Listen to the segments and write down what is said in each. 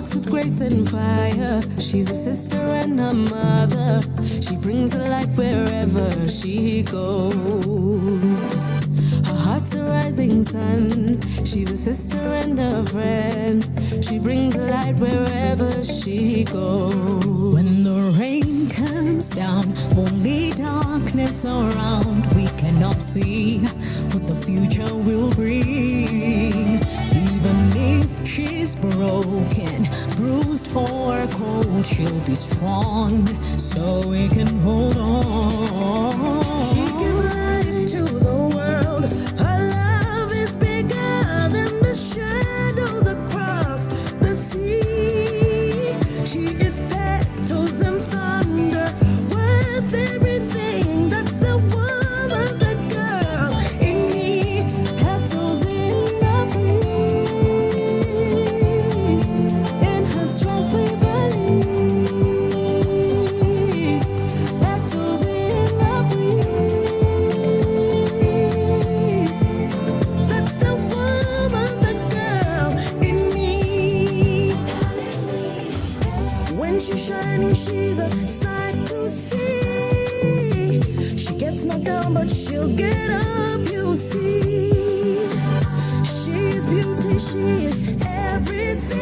walks with grace and fire. She's a sister and a mother. She brings the light wherever she goes. Her heart's a rising sun. She's a sister and a friend. She brings the light wherever she goes. When the rain comes down, only darkness around, we cannot see what the future will bring. Even if she's broken, bruised or cold, she'll be strong so we can hold on. She gives life to the world. Her love is bigger than the shadows across the sea. She is petals and thunder, worth everything. That's the woman, the girl in me. Petals in the breeze, in her strength we believe. Petals in the breeze, That's the woman, the girl in me. When she's shining, she's a sight to see. She gets knocked down, but she'll get up, you see. She's beauty, she is everything.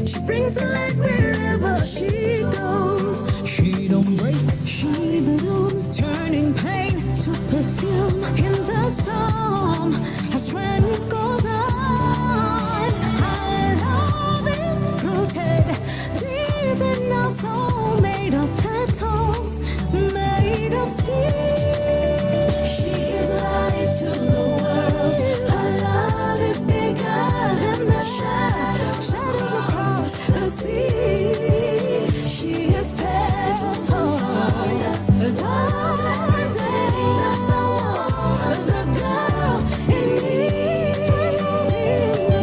She brings the light wherever she goes. she don't break, she blooms, turning pain to perfume in the storm. Her strength goes on. Her love is rooted deep in our soul, made of petals, made of steel. She gives life to the world. Her love is bigger than the Shadows across the sea. She is petals of the girl in me. Petals in the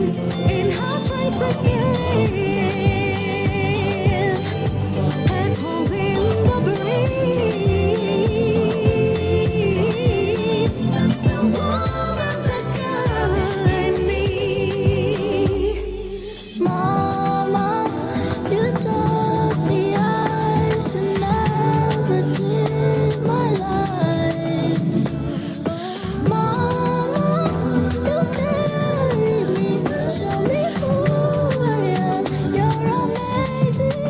breeze, in her strength we believe. Petals in the breeze, that's the woman, the girl in me. Mama, you taught me I should never live my life. Mama, you carried me, show me who I am. You're amazing.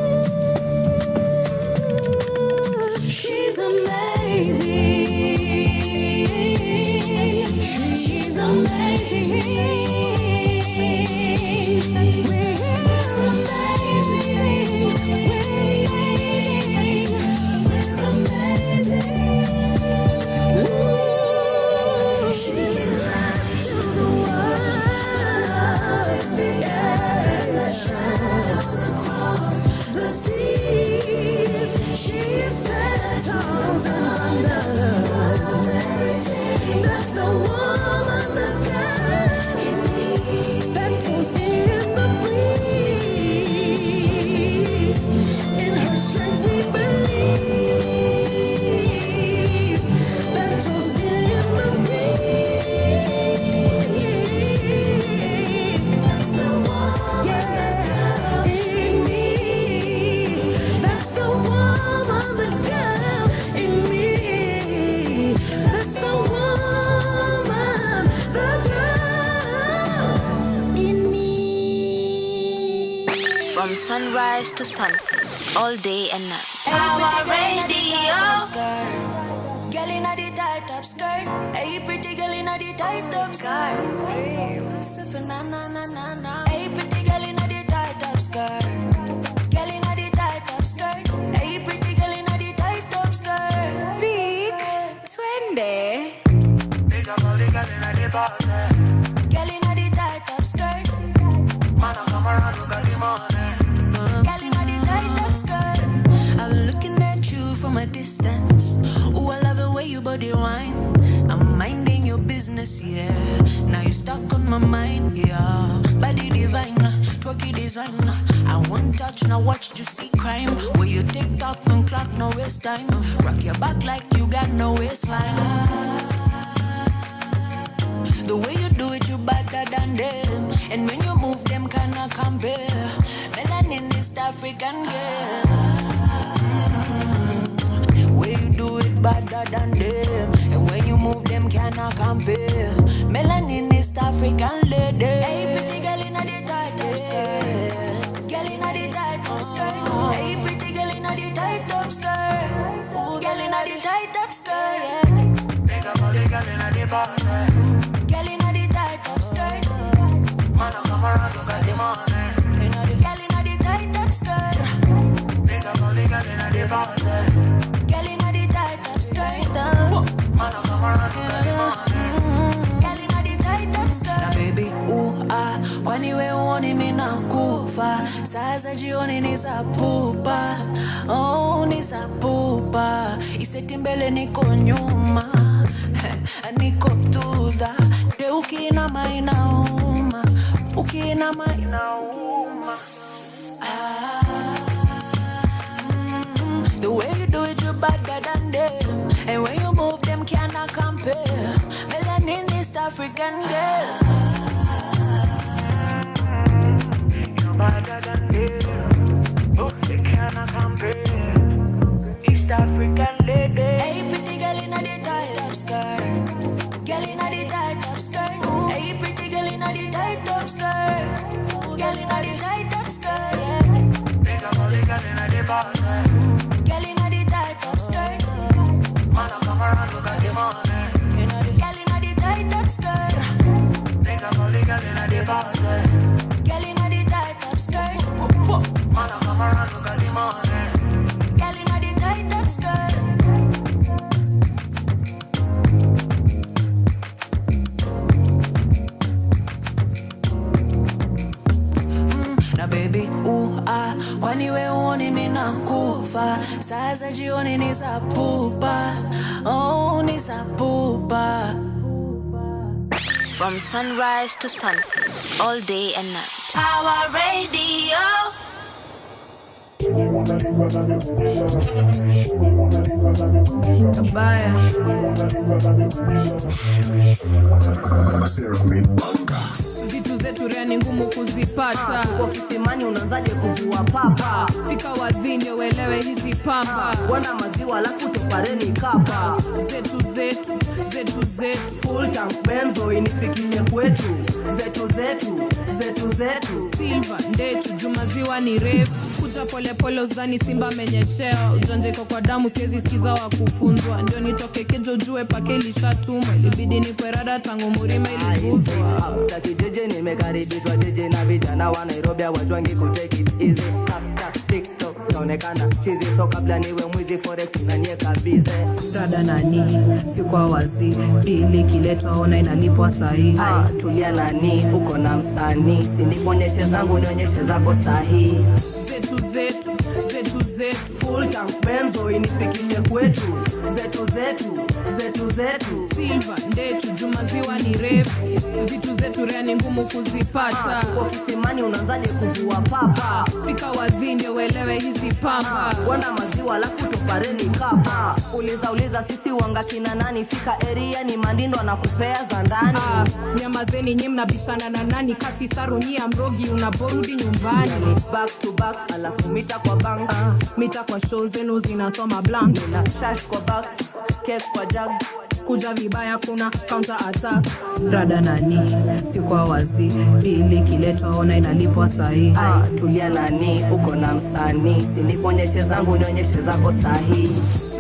She's amazing. She's amazing. We're amazing. We're amazing. Ooh, She gives life to the world. It's bigger than the shadows across the seas. She is petals and thunder. That's the woman, the girl in me. Petals in the breeze. In her strength we believe. Petals in the breeze. That's the woman, in me. That's the woman, the girl in me. That's the woman, the girl In me. From sunrise to sunset, all day and night. Our radio. Girl in a the tight top skirt. Hey, pretty girl in a the tight top skirt. Na na na na na. Hey, pretty girl in a the tight top skirt. Girl in a the tight top skirt. Hey, pretty girl in a the tight top skirt. Big Twende. Big up all the girl in a the party. Girl in a the tight top skirt. Man, I come around to the morning. Girl in a the tight top skirt. I'm looking at you from a distance. Oh, I love the way you body wine. I'm minding your business, yeah. Now you're stuck on my mind, yeah. Body divine, twerky design. I won't touch, now watch you see crime. Where you take talk, no clock, no waste time. Rock your back like you got no waistline. The way you do it, you better than them. And when you move, them cannot compare. Melanin East African girl. Way you do it better than them. And when you move, them cannot compare. Melanin East African lady. Hey, pretty girl in the tight up skirt. Girl in the tight up skirt. Hey, pretty girl in the tight up skirt. Ooh, girl in the tight up skirt. Think about the girl in the party. Girl in the tight up skirt. Man, I come around to get the money. Girl in the tight up skirt. Think about the girl in the party. Girl in the tight up skirt. Man, I come around to get the money. Girl in the tight up skirt. Na baby, kwani we uoni mina kufa. Sasa jioni ni za pupa. Oh, ni za pupa. Iseti mbele niko nyuma. Niko tuda. De ukinama inauma. Ukinama inauma. The way you do it, you better than them. And when you move, them cannot compare. Melanin East African girl. You better than them. Oh, they cannot compare. East African lady. Hey, pretty girl in the tight up skirt. Girl in the tight up skirt. Hey, pretty girl in the tight up skirt. Girl in the tight up skirt. Think about the girl in the party. Girl in the tight up skirt. Man, I come around to get the money. Girl in the tight up skirt. Think about the girl in the party. Girl in the tight up skirt. Man, I come around to get the money. Girl in the tight up skirt. Na baby, kwani we uoni mina kufa. Sasa jioni ni za pupa. Oh, ni za pupa. From sunrise to sunset, all day and night. Our radio. Baya. Vitu zetu rea ni ngumu kuzipata. Kwa kisimani unaanzaje kuvua papa? Fika wadhini uelewe hizi pamba. Wana maziwa alafu topareni kapa. Zetu Full tank benzo inifikishe kwetu. Zetu Silva ndechu jumaziwa ni refu. Kuja pole pole uzani simba menyesheo. Ujanje kwa damu siezi sikiza wa kufunzwa. Ndio nitoke kejo ujue pake ilishatumwa. Ilibidi ni kwerada tangu murima iliguzwa. Takijeje nimekaribishwa jeje na vijana wa Nairobi wajwangi kutake it easy. TikTok naonekana chizi so kabla niwe mwizi forex unanieka bize. Rada nani si kwa wazi bili kiletwa ona inalipwa sahi. Tulia nani uko na msanii siniponyeshe zangu nionyeshe zako sahi. Zetu Full tank benzo inifikishe kwetu. Zetu Silva ndechu jumaziwa ni refu. Vitu zetu rea ni ngumu kuzipata. Kwa kisimani unaanzaje kuvua papa? Fika wadhini uelewe hizi pamba. Wana maziwa alafu topareni kapa. Uliza sisi wanga kina nani. Fika area ni mandindo anakupea za ndani. Nyamazeni nye mnabishana na nani. Kasi sarunia mrogi unaborudi nyumbani. Back to back alafu mita kwa bank. Mita kwa show zenu zinasoma blank. Na shash kwa back, cake kwa jug. Kuja vibaya kuna counter attack. Rada nani si kwa wazi bili kiletwa ona inalipwa sahi. Tulia nani uko na msanii siniponyeshe zangu nionyeshe zako sahi.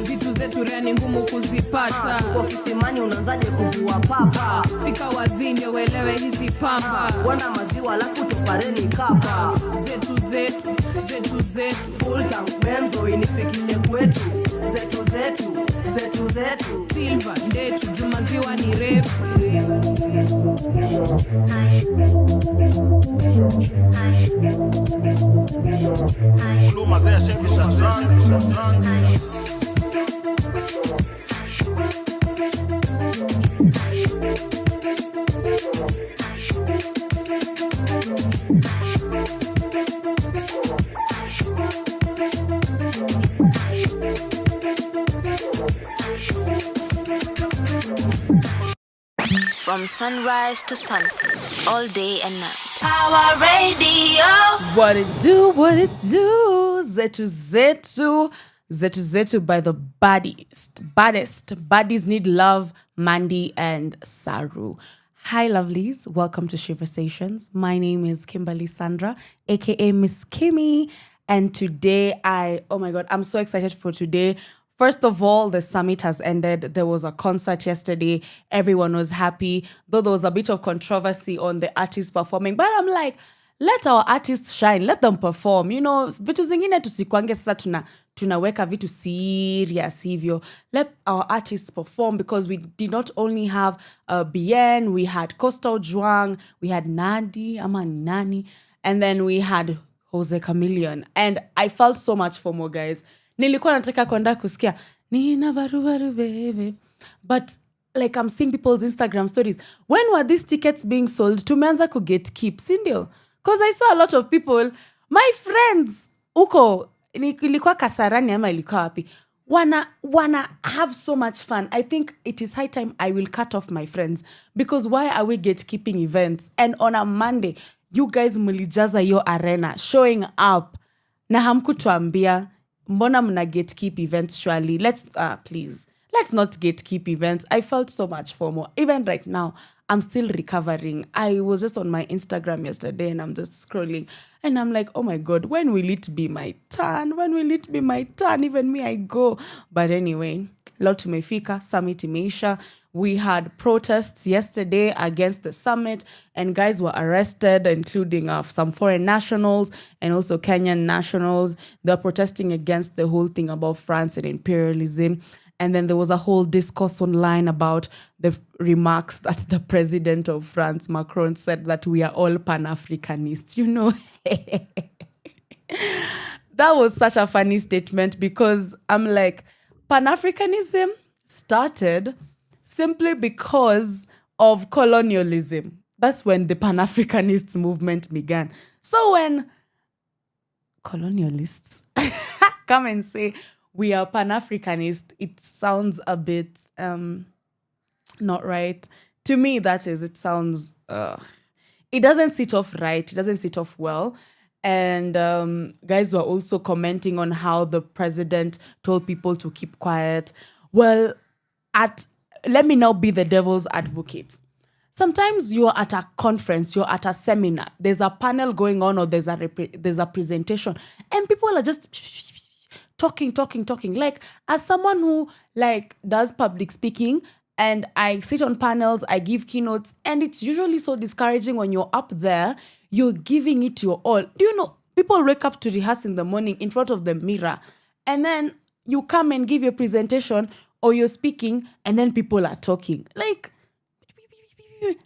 Vitu zetu rea ni ngumu kuzipata. Kwa kisimani unaanzaje kuvua papa? Fika wadhini uelewe hizi pamba. Wana maziwa alafu topareni kapa. Zetu Full tank benzo inifikishe kwetu. Zetu Silva ndechu jumaziwa ni refu. From from sunrise to sunset, all day and night. Power Radio. What it do, Zetu Zetu. Zetu Zetu by the baddest. Baddies need love, Mandy and Saru. Hi lovelies, welcome to Sheversations. My name is Kimberly Sandra, aka Miss Kimmy. And today I'm so excited for today. First of all, the summit has ended. There was a concert yesterday. Everyone was happy, though there was a bit of controversy on the artists performing. But I'm like, let our artists shine. Let them perform. You know, vitu zingine tusikwange sasa tunaweka vitu serious hivyo. Let our artists perform because we did not only have Bien, we had Coastal Juang, we had Nani, and then we had Jose Chameleon. And I felt so much for more guys. Nilikuwa nataka kwenda kusikia Nina baru baby. But like I'm seeing people's Instagram stories. When were these tickets being sold? Tumeanza ku gatekeep, sindio? Because I saw a lot of people, my friends, uko, ilikuwa Kasarani ama ilikuwa wapi, wanna have so much fun. I think it is high time I will cut off my friends. Because why are we gatekeeping events? And on a Monday, you guys mulijaza yo arena, showing up. Na hamkutuambia, mbona mna gatekeep events surely? Please. Let's not gatekeep events. I felt so much FOMO. Even right now, I'm still recovering. I was just on my Instagram yesterday and I'm just scrolling. And I'm like, oh my God, when will it be my turn? When will it be my turn? Even me, I go. But anyway, leo tumefika, summit imeisha. We had protests yesterday against the summit and guys were arrested, including some foreign nationals and also Kenyan nationals. They're protesting against the whole thing about France and imperialism. And then there was a whole discourse online about the remarks that the president of France, Macron, said that we are all Pan-Africanists, you know. That was such a funny statement because I'm like, Pan-Africanism started simply because of colonialism. That's when the Pan-Africanist movement began. So when colonialists come and say, we are Pan-Africanist, it sounds a bit not right. To me, that is, it sounds, it doesn't sit off right. It doesn't sit off well. And guys were also commenting on how the president told people to keep quiet. Well, let me now be the devil's advocate. Sometimes you're at a conference, you're at a seminar, there's a panel going on or there's a presentation and people are just talking. Like, as someone who like does public speaking and I sit on panels, I give keynotes, and it's usually so discouraging when you're up there, you're giving it your all. Do you know, people wake up to rehearse in the morning in front of the mirror, and then you come and give your presentation or you're speaking, and then people are talking. Like,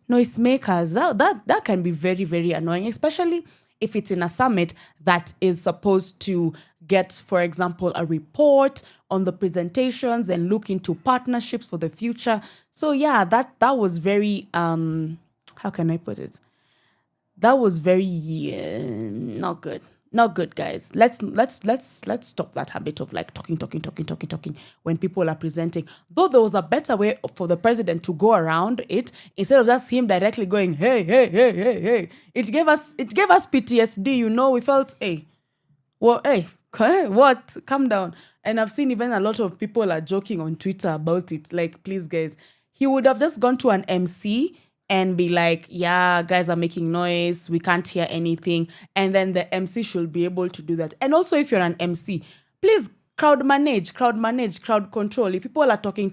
noisemakers, that can be very, very annoying, especially if it's in a summit that is supposed to get, for example, a report on the presentations and look into partnerships for the future. So yeah, that was very, how can I put it? That was very not good. Not good, guys. Let's stop that habit of like talking when people are presenting. Though there was a better way for the president to go around it instead of just him directly going, hey. It gave us PTSD, you know. We felt, what? Calm down. And I've seen even a lot of people are joking on Twitter about it. Like, please, guys, he would have just gone to an MC and be like, yeah, guys are making noise, we can't hear anything. And then the MC should be able to do that. And also, if you're an MC, please crowd manage, crowd control. If people are talking,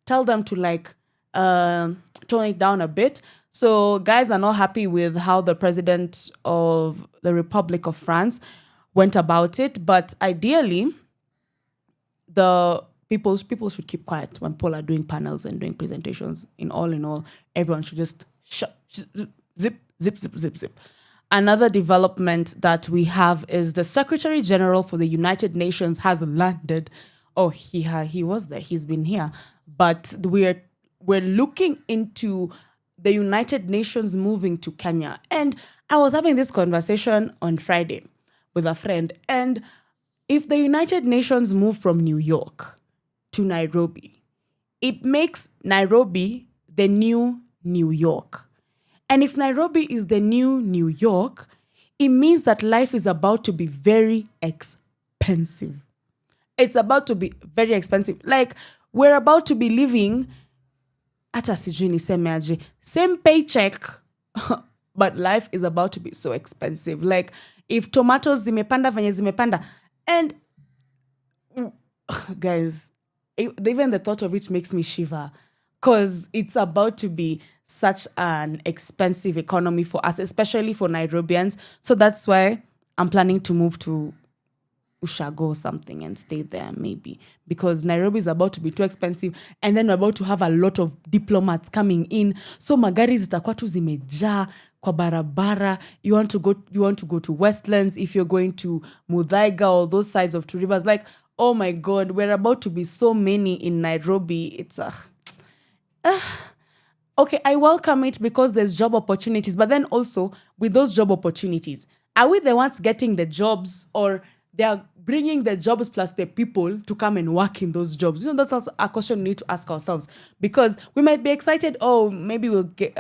tell them to like tone it down a bit. So guys are not happy with how the president of the Republic of France went about it. But ideally, the people should keep quiet when people are doing panels and doing presentations. In all, everyone should just zip. Another development that we have is the Secretary General for the United Nations has landed. Oh, he was there. He's been here. But we're looking into the United Nations moving to Kenya. And I was having this conversation on Friday with a friend. And if the United Nations move from New York to Nairobi, it makes Nairobi the new New York. And if Nairobi is the new New York, it means that life is about to be very expensive. It's about to be very expensive. Like, we're about to be living hata sijui niseme aje, same paycheck, but life is about to be so expensive. Like, if tomatoes zimepanda venye zimepanda, and guys, even the thought of it makes me shiver, because it's about to be such an expensive economy for us, especially for Nairobians. So that's why I'm planning to move to Ushago or something and stay there maybe, because Nairobi is about to be too expensive, and then we're about to have a lot of diplomats coming in, so magari zitakuwa tu zimejaa kwa barabara. You want to go to Westlands if you're going to Muthaiga or those sides of Two Rivers. Like, oh my God, we're about to be so many in Nairobi. It's okay, I welcome it because there's job opportunities, but then also with those job opportunities, are we the ones getting the jobs, or they are bringing the jobs plus the people to come and work in those jobs? You know, that's also a question we need to ask ourselves, because we might be excited, oh, maybe we'll get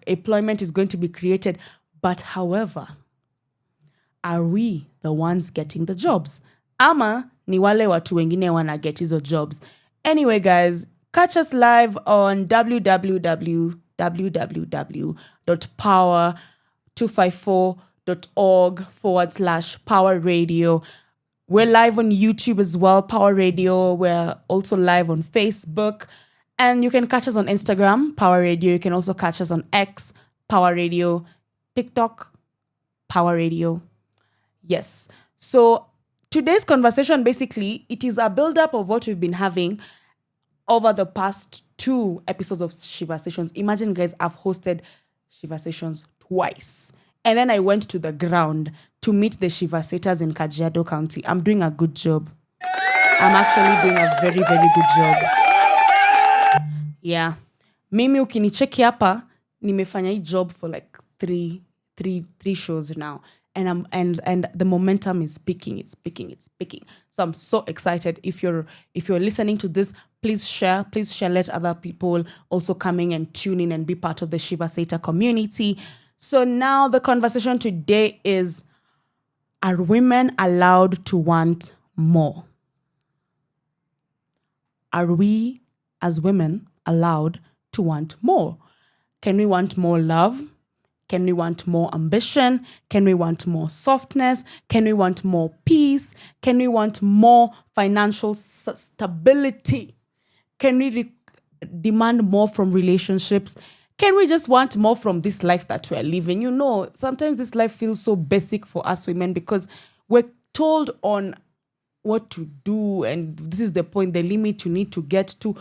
employment is going to be created. But however, are we the ones getting the jobs? Ama ni wale watu wengine wana get hizo jobs? Anyway, guys, catch us live on www.power254.org/Power Radio. We're live on YouTube as well, Power Radio. We're also live on Facebook. And you can catch us on Instagram, Power Radio. You can also catch us on X, Power Radio, TikTok, Power Radio. Yes. So today's conversation, basically, it is a build-up of what we've been having over the past 2 episodes of Sheversations. Imagine, guys, I've hosted Sheversations twice. And then I went to the ground to meet the Sheversators in Kajiado County. I'm doing a good job. I'm actually doing a very, very good job. Yeah. Mimi ukinicheki hapa, nimefanya hii job for like three shows now. And the momentum is picking. It's picking. So I'm so excited. If you're listening to this, please share, let other people also coming and tune in and be part of the Sheversator community. So now the conversation today is, are women allowed to want more? Are we as women allowed to want more? Can we want more love? Can we want more ambition? Can we want more softness? Can we want more peace? Can we want more financial stability? Can we demand more from relationships? Can we just want more from this life that we're living? You know, sometimes this life feels so basic for us women because we're told on what to do, and this is the point, the limit you need to get to.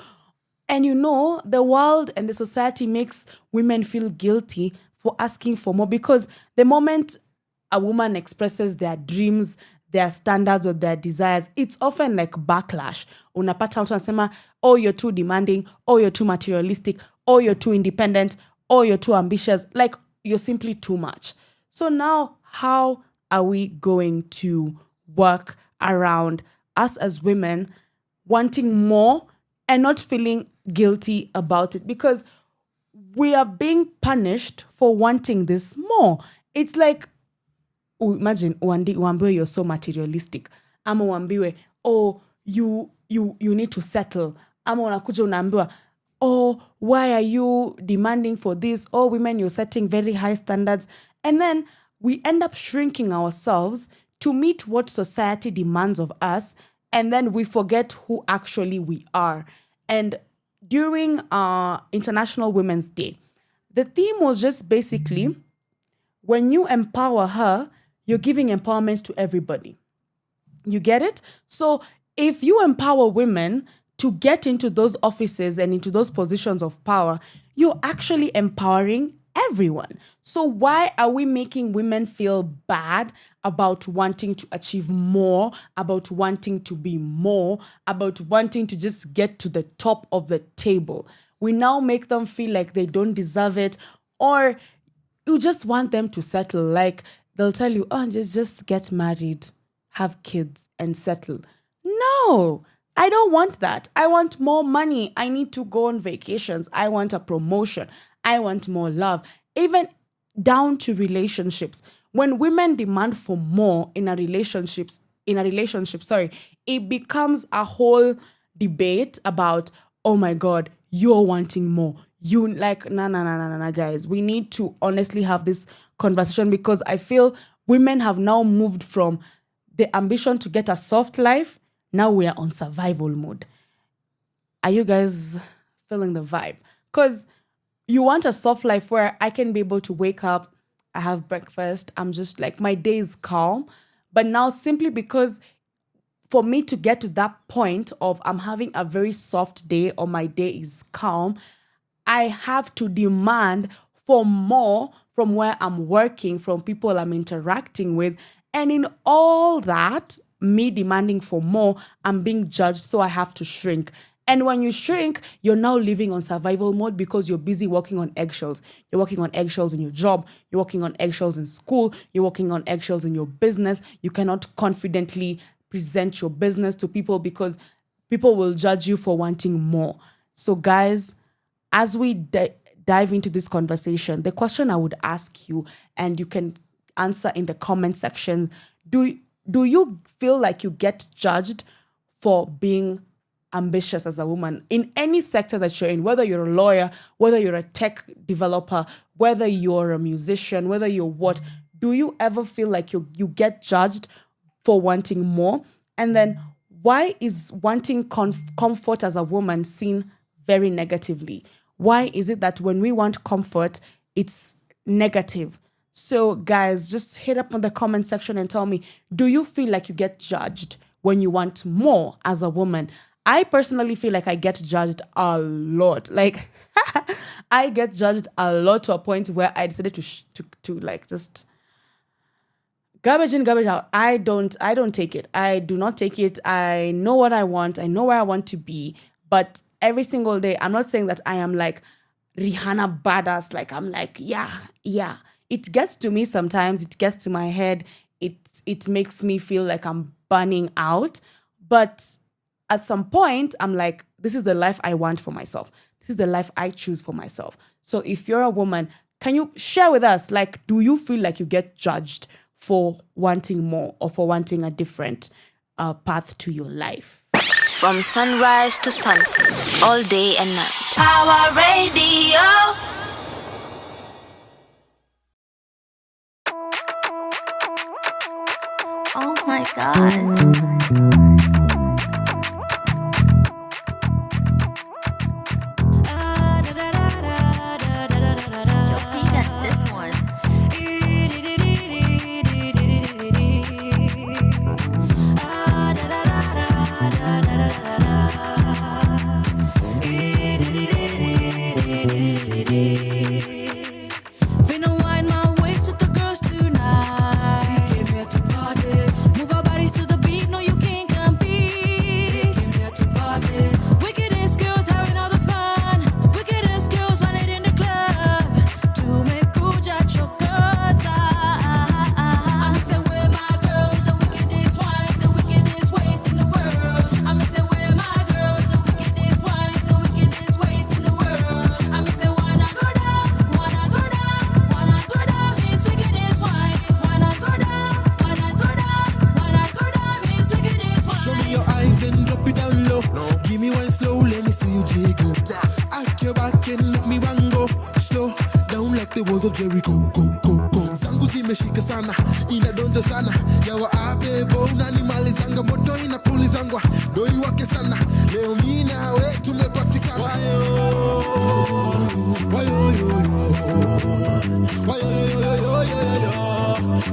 And you know, the world and the society makes women feel guilty for asking for more, because the moment a woman expresses their dreams, their standards or their desires, it's often like backlash. Unapata watu wanasema, oh, you're too demanding, oh, you're too materialistic, oh, you're too independent, oh, you're too ambitious. Like, you're simply too much. So now, how are we going to work around us as women wanting more and not feeling guilty about it? Because we are being punished for wanting this more. It's like, imagine, uambiwe you're so materialistic. Ama uambiwe, oh, you need to settle. Ama unakuja unaambiwa, oh, why are you demanding for this? Oh, women, you're setting very high standards. And then we end up shrinking ourselves to meet what society demands of us. And then we forget who actually we are. And during International Women's Day, the theme was just basically, when you empower her, you're giving empowerment to everybody. You get it? So if you empower women to get into those offices and into those positions of power, you're actually empowering everyone. So why are we making women feel bad about wanting to achieve more, about wanting to be more, about wanting to just get to the top of the table? We now make them feel like they don't deserve it, or you just want them to settle. Like, they'll tell you, oh, just get married, have kids, and settle. No, I don't want that. I want more money. I need to go on vacations. I want a promotion. I want more love. Even down to relationships. When women demand for more in a relationship, it becomes a whole debate about, oh my God, you're wanting more. You like, nah, guys. We need to honestly have this conversation because I feel women have now moved from the ambition to get a soft life. Now we are on survival mode. Are you guys feeling the vibe? Because you want a soft life where I can be able to wake up, I have breakfast, I'm just like, my day is calm. But now simply because for me to get to that point of I'm having a very soft day or my day is calm, I have to demand for more from where I'm working, from people I'm interacting with. And in all that, me demanding for more, I'm being judged, so I have to shrink. And when you shrink, you're now living on survival mode because you're busy walking on eggshells. You're walking on eggshells in your job. You're walking on eggshells in school. You're walking on eggshells in your business. You cannot confidently present your business to people because people will judge you for wanting more. So guys, as we dive into this conversation, the question I would ask you, and you can answer in the comment section, do you feel like you get judged for being ambitious as a woman in any sector that you're in, whether you're a lawyer, whether you're a tech developer, whether you're a musician, whether you're what, do you ever feel like you get judged for wanting more? And then why is wanting comfort as a woman seen very negatively? Why is it that when we want comfort, it's negative? So guys, just hit up on the comment section and tell me, do you feel like you get judged when you want more as a woman? I personally feel like I get judged a lot. Like, I get judged a lot to a point where I decided to like just garbage in, garbage out. I don't take it. I do not take it. I know what I want. I know where I want to be. But every single day, I'm not saying that I am like Rihanna badass. Like, I'm like, yeah. It gets to me sometimes. It gets to my head. It makes me feel like I'm burning out. But at some point, I'm like, this is the life I want for myself. This is the life I choose for myself. So if you're a woman, can you share with us, like, do you feel like you get judged for wanting more or for wanting a different path to your life? From sunrise to sunset, all day and night. Power Radio. Oh my God. Zangu zimeshika sana, inadonja sana. Yawa abebo, nani mali zanga moto inapuli zangwa. Doi wake sana, leo mimi nawe tumepatikana. Wayo yo yo Wayo yo yo yo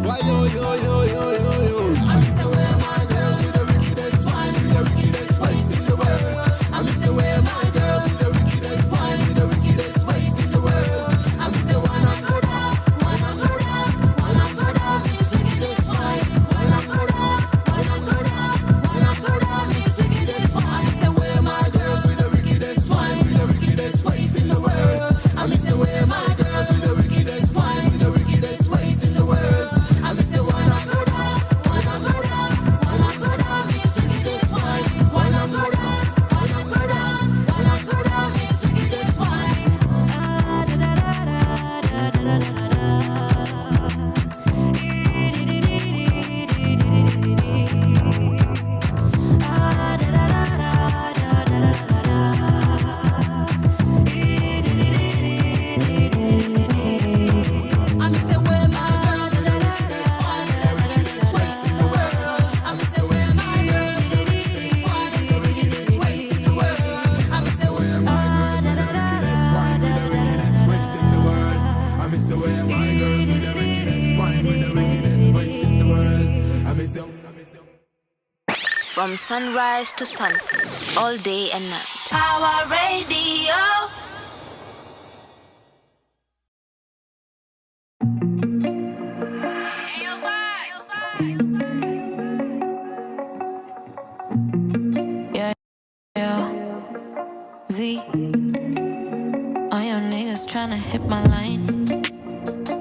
Wayo yo yo yo I'm so where my girl with the wickedest wine, with the wickedest waist in the world. I'm so where my girl with the wickedest wine, with the wickedest waist in the world. I'm so wanna go down, wanna go down, wanna go down, Miss Wickedest wine. Wanna go down, wanna go down, wanna go down, Miss Wickedest wine. I'm so where my girl with the wickedest wine, with the wickedest waist in the world. I'm so where my girl with the wickedest wine, with the wickedest waist in the world. I'm so wanna go From sunrise to sunset, all day and night. Power Radio. Yeah, yeah. Z. All your niggas tryna hit my line.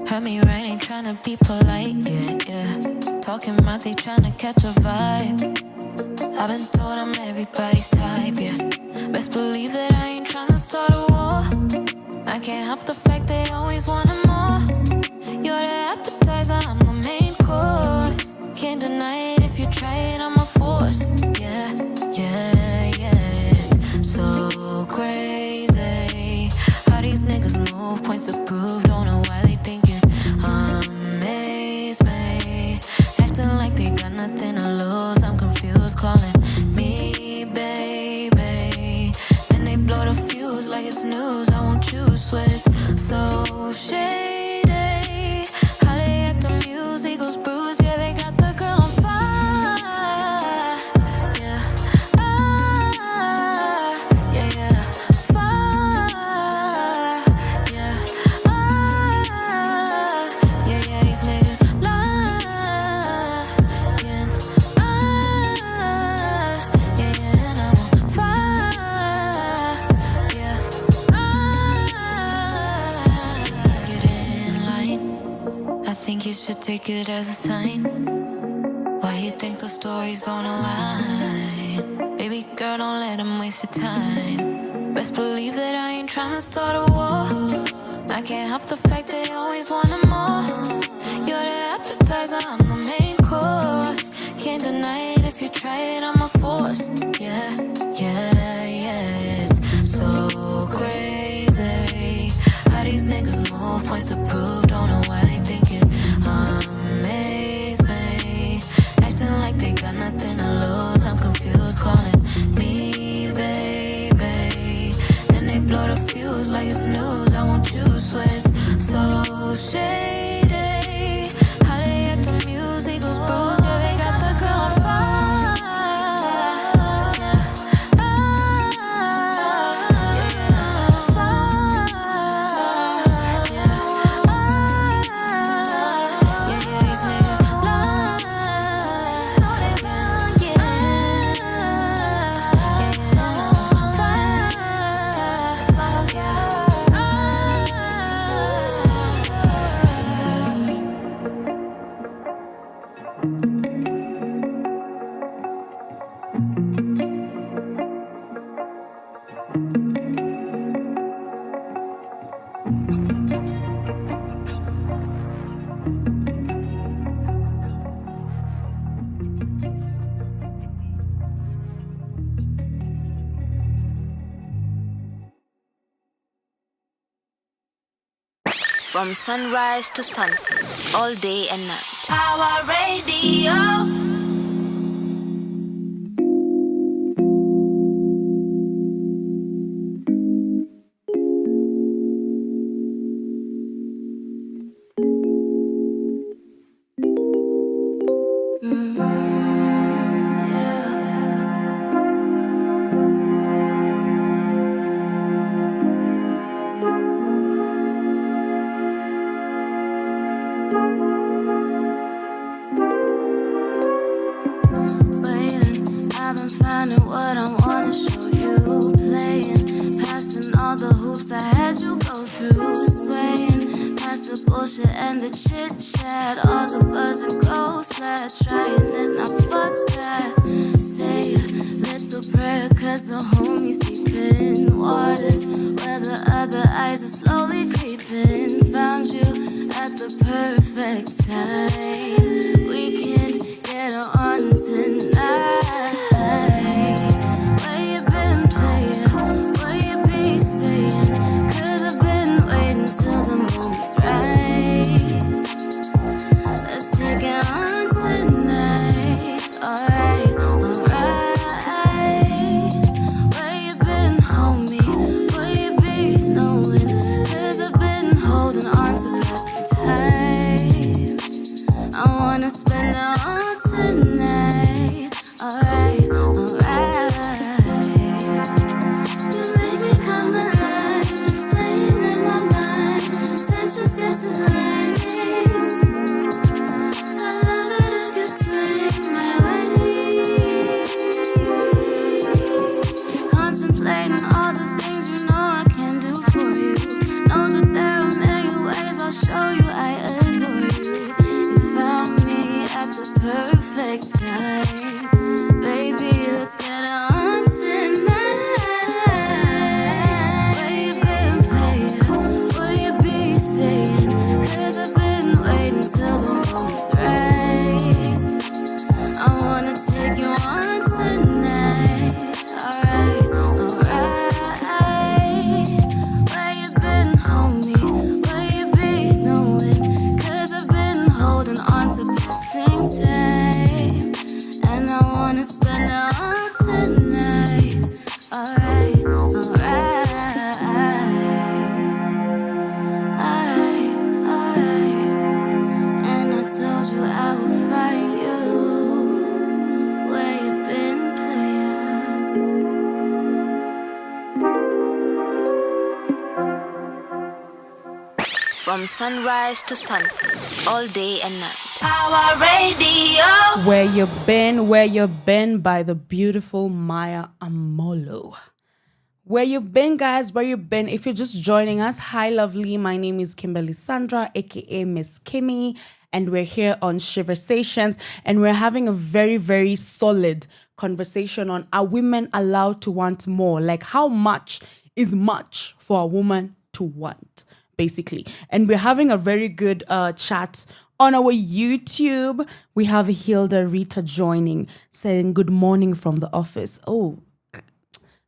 Heard me right, ain't tryna be polite. Yeah, yeah. Talking about they tryna catch a vibe. I've been told I'm everybody's type, yeah. Best believe that I ain't tryna start a war. I can't help the fact they always wanting more. You're the appetizer, I'm the main course. Can't deny it if you try it, I'm a force. Yeah, yeah, yeah. It's so crazy how these niggas move, points to prove. Don't know why they thinking amaze me. Acting like they got nothing to lose. I'm confused, calling me baby. Then they blow the fuse like it's news. I won't choose, swear it's so shady how they act on music goes bruised. Yeah, they got the girl on fire. Yeah, yeah, yeah, fire. Yeah, yeah, yeah. These niggas lying. Yeah, yeah, yeah, and I'm on fire. Yeah, get in line. I think you should take it as a sign. Why you think the stories don't align? Baby girl, don't let them waste your time. Best believe that I ain't tryna start a war. I can't help the fact they always wanting more. You're the appetizer, I'm the main course. Can't deny it if you try it, I'm a force. Yeah, yeah, yeah. It's so crazy how these niggas move, points to prove. Don't know why they thinking amaze me. Acting like they got nothing to lose. I'm confused, calling me baby. Then they blow the fuse like it's news. I won't choose, swear it's so shady how they act on music goes bruised. Yeah, they got the girl on fire. Yeah, yeah, yeah, fire. Yeah, yeah, yeah. These niggas lying. Yeah, yeah, yeah, I'm on fire. From sunrise to sunset, all day and night. Power Radio. I've been finding what I wanna show you. Playing, passing all the hoops I had you go through. Swaying past the bullshit and the chit chat. All the buzz and ghost flat. Trying this, now fuck that. Say a little prayer, cause the homies deep in waters where the other eyes are slowly creeping. Found you at the perfect time. We can get on tonight. Where you been playing? What you be saying? Could've been waiting till the moment's right. Let's take it on tonight. Alright, alright. Where you been, homie? What you be knowing? 'Cause I've been holding on to past time. I wanna spend it all tonight. Alright, take time. Baby, let's get on tonight. Where you been playing? What you be saying? 'Cause I've been waiting till the moment's right. I wanna take you on tonight. Alright, alright. Where you been, homie? Where you be knowing? 'Cause I've been holding on to passing time. And I wanna spend it all tonight. Alright, alright. Alright, alright. And I told you I would find you. Where you been, player? From sunrise to sunset, all day and night. Power Radio. Where You Been by the beautiful Maya Amolo. Where you been, guys? Where you been? If you're just joining us, hi, lovely. My name is Kimberly Sandra, aka Miss Kimmy, and we're here on Sheversations, and we're having a very, very solid conversation on, are women allowed to want more? Like, how much is much for a woman to want, basically? And we're having a very good chat on our YouTube. We have Hilda Rita joining, saying good morning from the office. Oh,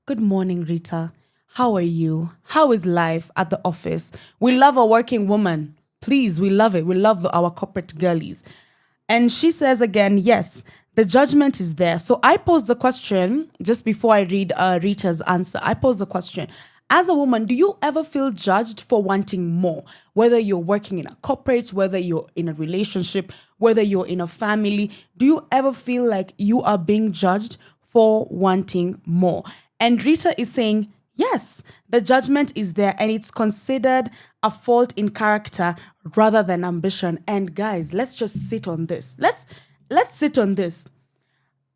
good morning, Rita. How are you? How is life at the office? We love a working woman. Please, we love it. We love our corporate girlies. And she says again, yes, the judgment is there. So I posed the question, just before I read Rita's answer, I posed the question, as a woman, do you ever feel judged for wanting more? Whether you're working in a corporate, whether you're in a relationship, whether you're in a family, do you ever feel like you are being judged for wanting more? And Rita is saying, yes, the judgment is there and it's considered a fault in character rather than ambition. And guys, let's just sit on this. Let's sit on this.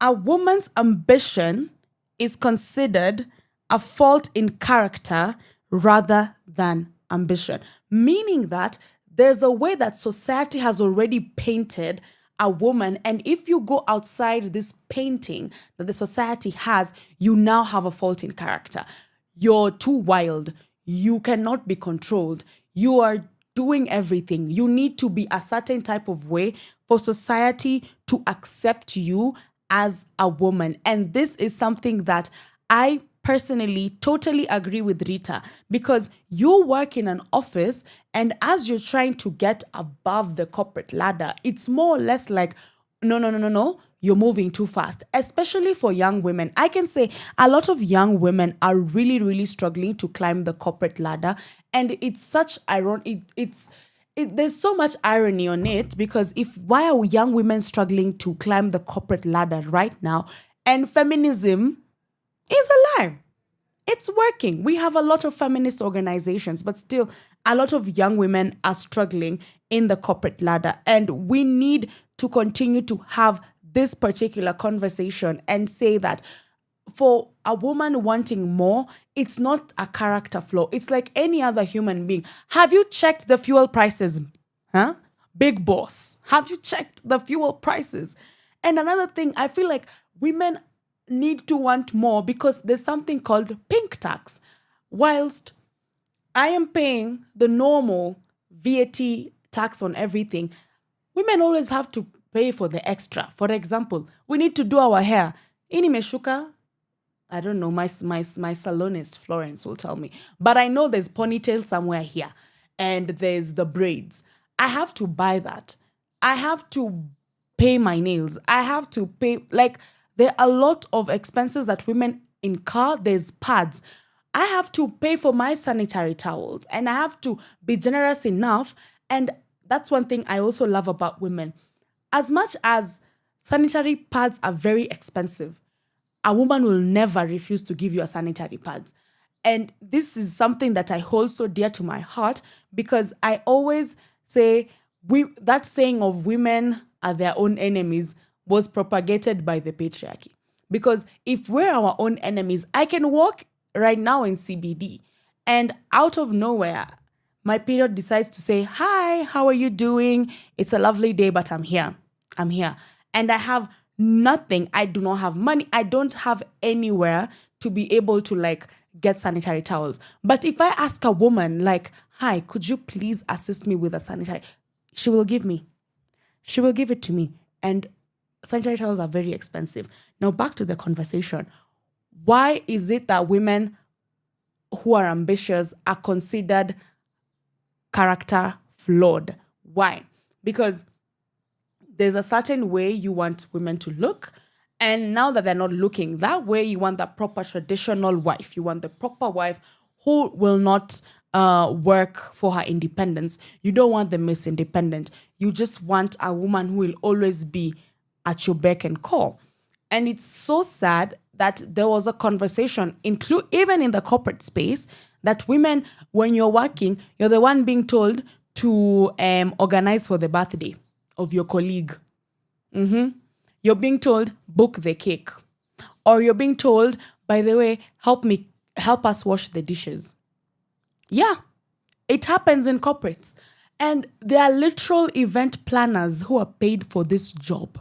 A woman's ambition is considered a fault in character rather than ambition. Meaning that there's a way that society has already painted a woman, and if you go outside this painting that the society has, you now have a fault in character. You're too wild. You cannot be controlled. You are doing everything. You need to be a certain type of way for society to accept you as a woman. And this is something that I personally totally agree with Rita, because you work in an office, and as you're trying to get above the corporate ladder, it's more or less like, no, you're moving too fast, especially for young women. I can say a lot of young women are really, really struggling to climb the corporate ladder. And it's such irony. There's so much irony on it, because why are young women struggling to climb the corporate ladder right now? And feminism is alive. It's working. We have a lot of feminist organizations, but still a lot of young women are struggling in the corporate ladder. And we need to continue to have this particular conversation and say that for a woman wanting more, it's not a character flaw. It's like any other human being. Have you checked the fuel prices? Huh? Big boss. Have you checked the fuel prices? And another thing, I feel like women need to want more because there's something called pink tax. Whilst I am paying the normal VAT tax on everything, women always have to pay for the extra. For example, we need to do our hair. Ini meshuka, I don't know, my salonist, Florence, will tell me. But I know there's ponytail somewhere here. And there's the braids. I have to buy that. I have to pay my nails. I have to pay, there are a lot of expenses that women incur. There's pads. I have to pay for my sanitary towels. And I have to be generous enough. And that's one thing I also love about women. As much as sanitary pads are very expensive, a woman will never refuse to give you a sanitary pads. And this is something that I hold so dear to my heart, because I always say that saying of women are their own enemies was propagated by the patriarchy. Because if we're our own enemies, I can walk right now in CBD and out of nowhere, my period decides to say, hi, how are you doing? It's a lovely day, but I'm here. and I have nothing. I do not have money. I don't have anywhere to be able to like get sanitary towels. But if I ask a woman like, hi, could you please assist me with a sanitary? She will give me. She will give it to me. And sanitary towels are very expensive. Now back to the conversation. Why is it that women who are ambitious are considered character flawed? Why? Because there's a certain way you want women to look. And now that they're not looking that way, you want the proper traditional wife. You want the proper wife who will not work for her independence. You don't want the Miss Independent. You just want a woman who will always be at your beck and call. And it's so sad that there was a conversation, even in the corporate space, that women, when you're working, you're the one being told to organize for the birthday of your colleague. You're being told, book the cake. Or you're being told, by the way, help us wash the dishes. Yeah, it happens in corporates. And there are literal event planners who are paid for this job.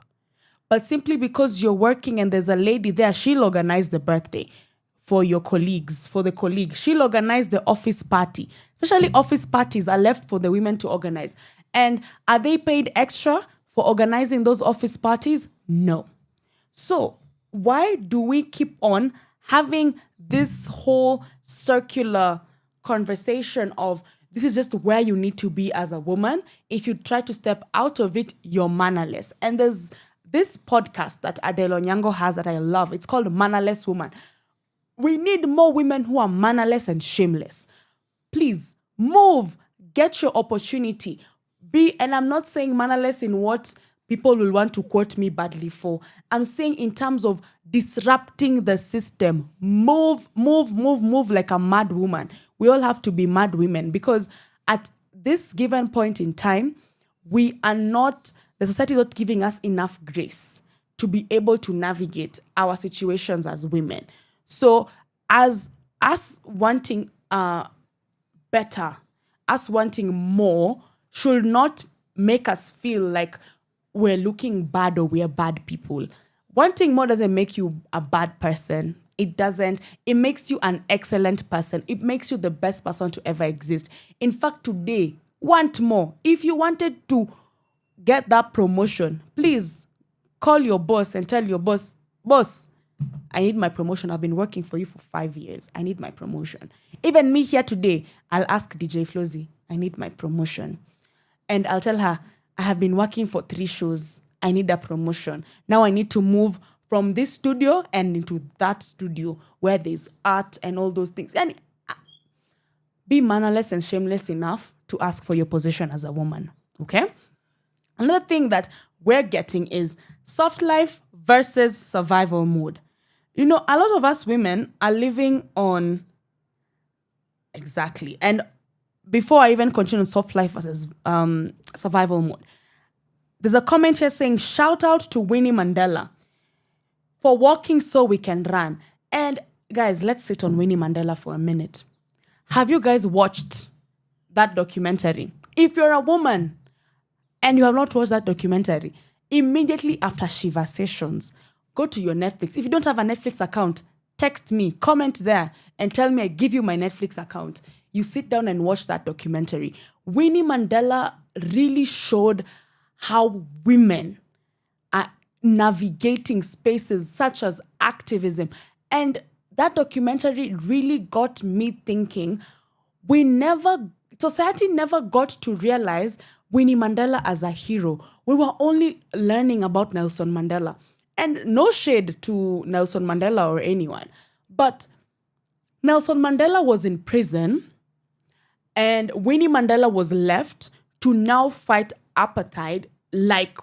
But simply because you're working and there's a lady there, she'll organize the birthday for your colleagues, for the colleague. She'll organize the office party. Especially office parties are left for the women to organize. And are they paid extra for organizing those office parties? No. So why do we keep on having this whole circular conversation of this is just where you need to be as a woman? If you try to step out of it, you're mannerless. And there's this podcast that Adele Onyango has that I love. It's called Mannerless Woman. We need more women who are mannerless and shameless. Please move, get your opportunity. And I'm not saying mannerless in what people will want to quote me badly for. I'm saying in terms of disrupting the system. Move like a mad woman. We all have to be mad women because at this given point in time, the society is not giving us enough grace to be able to navigate our situations as women. So as us wanting better, us wanting more should not make us feel like we're looking bad or we're bad people. Wanting more doesn't make you a bad person. It doesn't. It makes you an excellent person. It makes you the best person to ever exist. In fact, today, want more. If you wanted to get that promotion, please call your boss and tell your boss, I need my promotion. I've been working for you for 5 years. I need my promotion. Even me here today, I'll ask DJ Flozz, I need my promotion. And I'll tell her, I have been working for 3 shows. I need a promotion. Now I need to move from this studio and into that studio where there's art and all those things. And be mannerless and shameless enough to ask for your position as a woman. Okay? Another thing that we're getting is soft life versus survival mode. You know, a lot of us women are living on... Exactly. And before I even continue soft life versus survival mode, there's a comment here saying, shout out to Winnie Mandela for walking so we can run. And guys, let's sit on Winnie Mandela for a minute. Have you guys watched that documentary? If you're a woman and you have not watched that documentary, immediately after Sheversations, go to your Netflix. If you don't have a Netflix account, text me, comment there, and tell me I give you my Netflix account. You sit down and watch that documentary. Winnie Mandela really showed how women are navigating spaces such as activism. And that documentary really got me thinking, society never got to realize Winnie Mandela as a hero. We were only learning about Nelson Mandela. And no shade to Nelson Mandela or anyone. But Nelson Mandela was in prison and Winnie Mandela was left to now fight apartheid like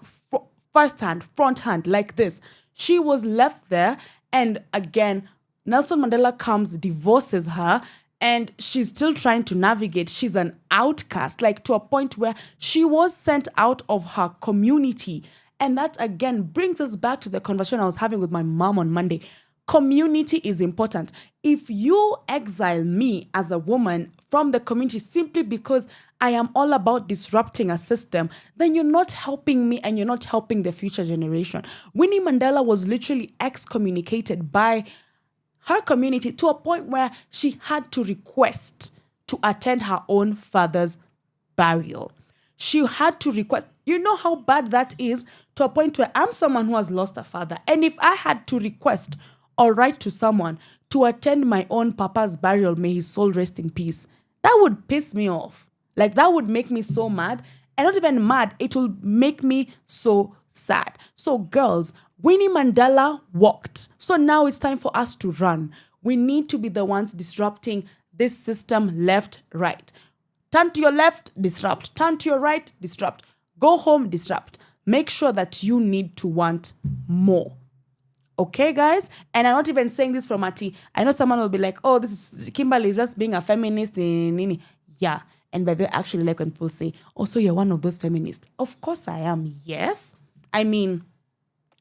front hand, like this. She was left there and again, Nelson Mandela comes, divorces her, and she's still trying to navigate. She's an outcast, like to a point where she was sent out of her community. And that again brings us back to the conversation I was having with my mom on Monday. Community is important. If you exile me as a woman from the community simply because I am all about disrupting a system, then you're not helping me and you're not helping the future generation. Winnie Mandela was literally excommunicated by her community to a point where she had to request to attend her own father's burial. She had to request. You know how bad that is, to a point where I'm someone who has lost a father. And if I had to request or write to someone to attend my own papa's burial, may his soul rest in peace, that would piss me off. Like, that would make me so mad. And not even mad, it will make me so sad. So girls, Winnie Mandela walked. So now it's time for us to run. We need to be the ones disrupting this system left, right. Turn to your left, disrupt. Turn to your right, disrupt. Go home, disrupt. Make sure that you need to want more. Okay, guys? And I'm not even saying this from a T. I know someone will be like, oh, this is Kimberly is just being a feminist. Yeah. And by the way, actually, like when people say, oh, so you're one of those feminists. Of course I am. Yes. I mean,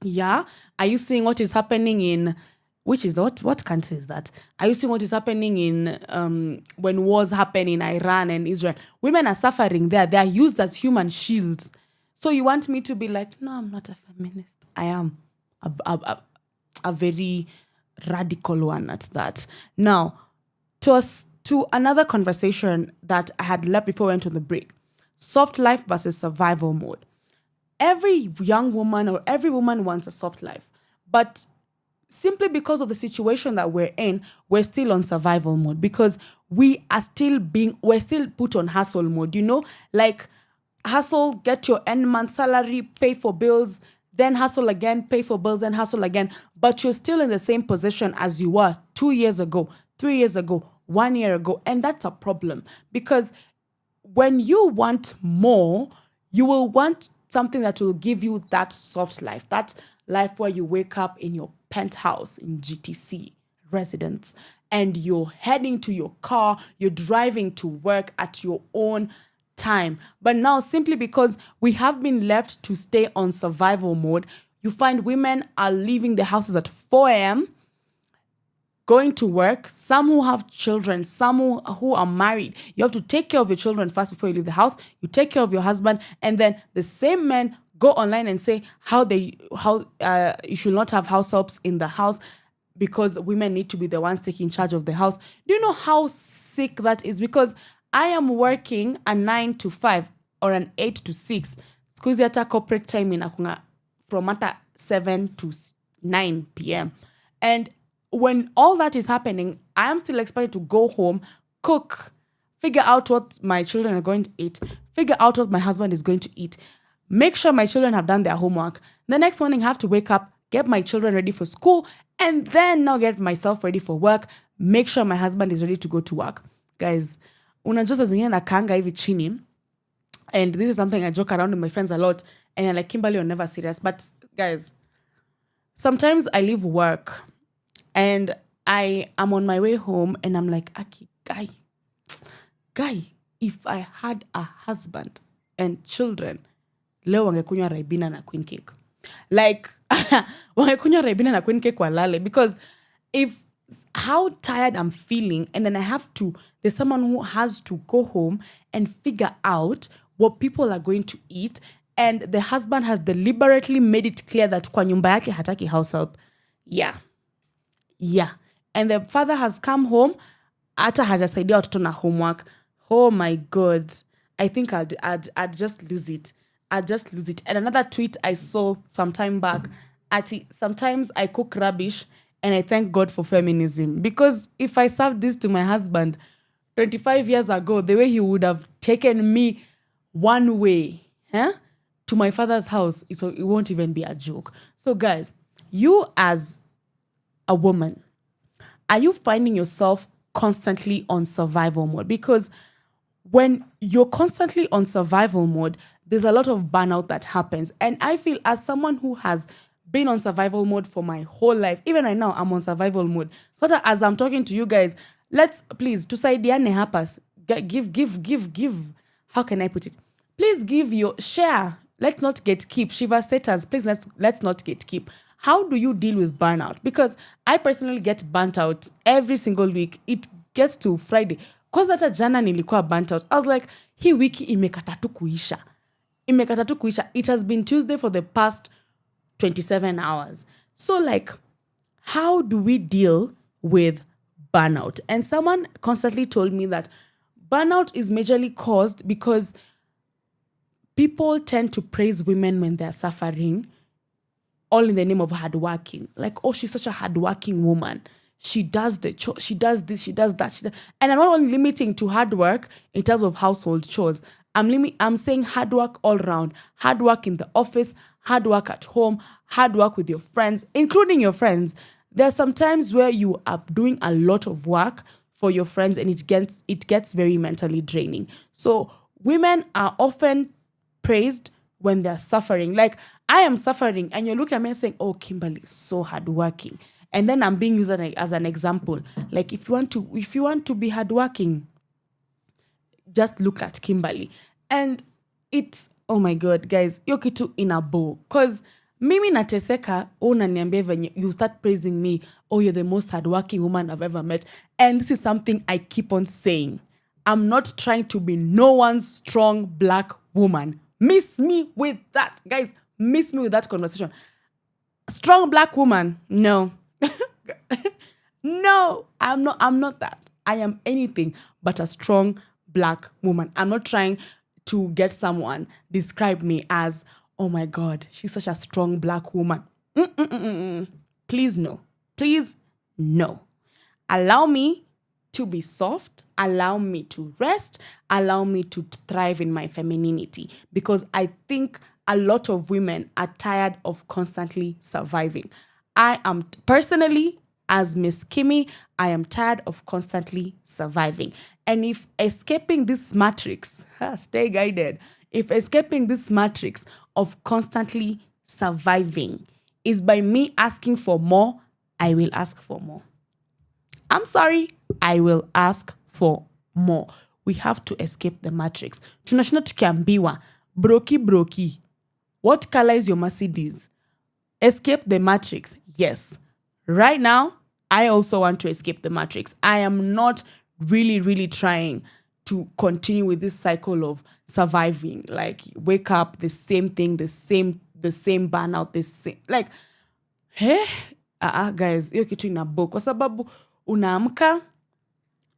yeah. Are you seeing what is happening in, which is what country is that? Are you seeing what is happening in when wars happen in Iran and Israel? Women are suffering there. They are used as human shields. So you want me to be like, no, I'm not a feminist. I am a very radical one at that. Now, to another conversation that I had left before we went on the break. Soft life versus survival mode. Every young woman or every woman wants a soft life. But simply because of the situation that we're in, we're still on survival mode because we're still put on hustle mode, you know? Like, hustle, get your end month salary, pay for bills, then hustle again, pay for bills, then hustle again. But you're still in the same position as you were 2 years ago, 3 years ago, 1 year ago. And that's a problem because when you want more, you will want something that will give you that soft life, that life where you wake up in your penthouse in GTC residence and you're heading to your car, you're driving to work at your own time. But now, simply because we have been left to stay on survival mode, you find women are leaving the houses at 4 a.m., going to work, some who have children, some who are married. You have to take care of your children first before you leave the house. You take care of your husband, and then the same men go online and say how you should not have house helps in the house because women need to be the ones taking charge of the house. Do you know how sick that is? Because I am working a 9 to 5 or an 8 to 6. Squeeze at corporate time in from 7 to 9 p.m. And when all that is happening, I am still expected to go home, cook, figure out what my children are going to eat, figure out what my husband is going to eat, make sure my children have done their homework. The next morning, I have to wake up, get my children ready for school, and then now get myself ready for work, make sure my husband is ready to go to work. Guys, unajua saa zingine nakanga hivi chini, and this is something I joke around with my friends a lot, and I'm like, Kimberly, you're never serious. But guys, sometimes I leave work, and I am on my way home and I'm like, Aki, guy, if I had a husband and children, leo wangekunywa Ribena na queen cake. Like, wangekunywa Ribena na queen cake walale. Because how tired I'm feeling, and then there's someone who has to go home and figure out what people are going to eat, and the husband has deliberately made it clear that kwa nyumba yake hataki house help. Yeah. And the father has come home, hata hajasaidia watoto na homework. Oh my God. I think I'd just lose it. And another tweet I saw some time back, sometimes I cook rubbish and I thank God for feminism. Because if I served this to my husband 25 years ago, the way he would have taken me one way to my father's house, it won't even be a joke. So guys, you as a woman, are you finding yourself constantly on survival mode? Because when you're constantly on survival mode, there's a lot of burnout that happens. And I feel as someone who has been on survival mode for my whole life, even right now, I'm on survival mode. So that as I'm talking to you guys, let's please, tusaidiane hapa, give. How can I put it? Please give your share. Let's not gatekeep. Sheversations, please let's not gatekeep. how do you deal with burnout? Because I personally get burnt out every single week. It gets to Friday. Cause hata jana nilikuwa burnt out. I was like, hii wiki imekata tu kuisha. It has been Tuesday for the past 27 hours. So like, how do we deal with burnout? And someone constantly told me that burnout is majorly caused because people tend to praise women when they're suffering, all in the name of hardworking. Like, oh, she's such a hardworking woman. She does she does this, she does that. And I'm not only limiting to hard work in terms of household chores. I'm saying hard work all around. Hard work in the office, hard work at home, hard work with your friends, including your friends. There are some times where you are doing a lot of work for your friends and it gets very mentally draining. So women are often praised when they're suffering. Like, I am suffering and you're looking at me and saying, oh, Kimberly is so hardworking. And then I'm being used as an example. Like, if you want to be hardworking, just look at Kimberly. And it's, oh my God, guys, yo kitu in a bow. Because mimi nateseka, unaniambia venye, you start praising me, oh, you're the most hardworking woman I've ever met. And this is something I keep on saying. I'm not trying to be no one's strong black woman. Miss me with that, guys. Miss me with that conversation. Strong black woman, no. No, I'm not that. I am anything but a strong black woman. I'm not trying to get someone describe me as, oh my God, she's such a strong black woman. Please no. Please no. Allow me to be soft. Allow me to rest. Allow me to thrive in my femininity. Because I think a lot of women are tired of constantly surviving. I am personally, as Miss Kimmy, I am tired of constantly surviving. And if escaping this matrix, stay guided, if escaping this matrix of constantly surviving is by me asking for more, I will ask for more. I'm sorry, I will ask for more. We have to escape the matrix. Tunashinda tukiambiwa, broki. What color is your Mercedes? Escape the matrix. Yes. Right now, I also want to escape the matrix. I am not really trying to continue with this cycle of surviving. Like, wake up, the same thing, the same burnout, the same. Like, guys, hiyo kitu ina book. Kwa sababu unaamka,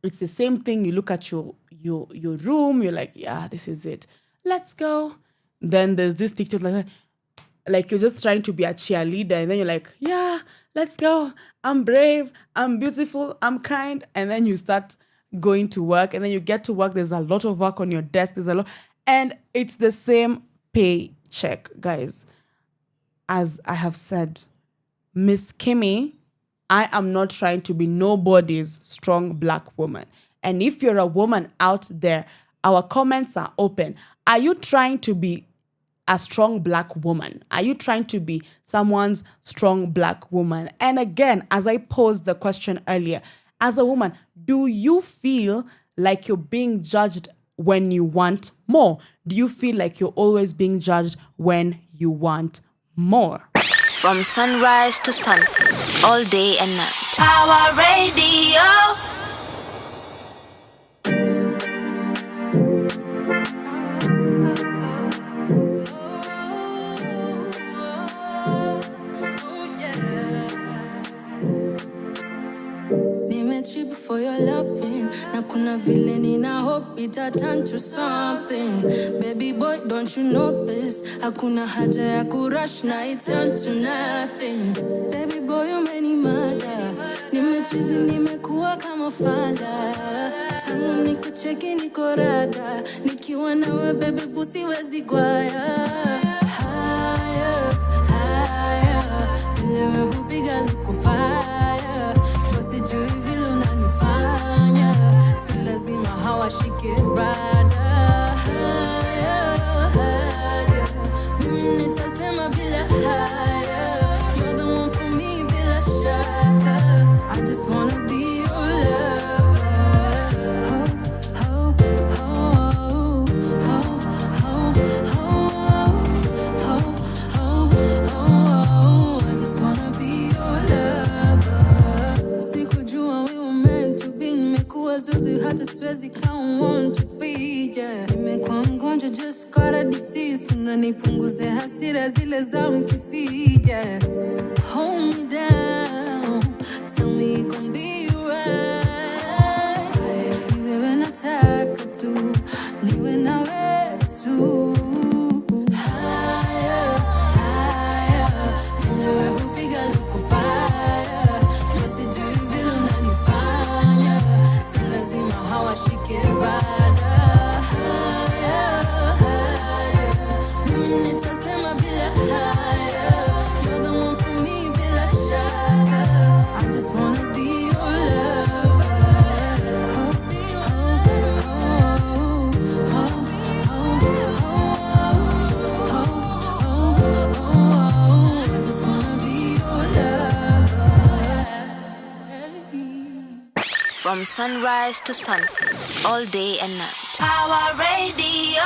it's the same thing. You look at your room, you're like, yeah, this is it. Let's go. Then there's this TikTok like you're just trying to be a cheerleader, and then you're like, yeah, let's go. I'm brave, I'm beautiful, I'm kind. And then you start going to work, and then you get to work. There's a lot of work on your desk. There's a lot. And it's the same paycheck, guys. As I have said, Miss Kimmy, I am not trying to be nobody's strong black woman. And if you're a woman out there, our comments are open. Are you trying to be a strong black woman? Are you trying to be someone's strong black woman? And again, as I posed the question earlier, as a woman, do you feel like you're being judged when you want more? Do you feel like you're always being judged when you want more? From sunrise to sunset, all day and night. Power Radio. For your loving, na kuna vile nina hope ita turn to something. Baby boy, don't you know this? Hakuna haja ya kurush na it turn to nothing. Baby boy, umenimada, nimechizi nimekuwa kama fala. Tangu nikucheki niko rada, nikiwa nawe baby busi wezi kwaya. Higher, vile we hupiga luku fire. Bosi juu vile unanifanya, si lazima hawashike rada. Higher, mimi nitasema bila haya. You're the one for me bila shaka. I just wanna be your lover. I just wanna na nipunguze hasira zile za mkisija. Hold me down, tell me you gon' be right. Niwewe nataka tu, niwe nawe tu. Higher, higher, niwewe upiga luku fire. Nasijui vile unanifanya, si lazima hawashike rada. Higher, higher, mimi nitasema bila higher. You're the one for me bila shaka. I just wanna be your lover. I just wanna be your lover. From sunrise to sunset, all day and night. Power Radio.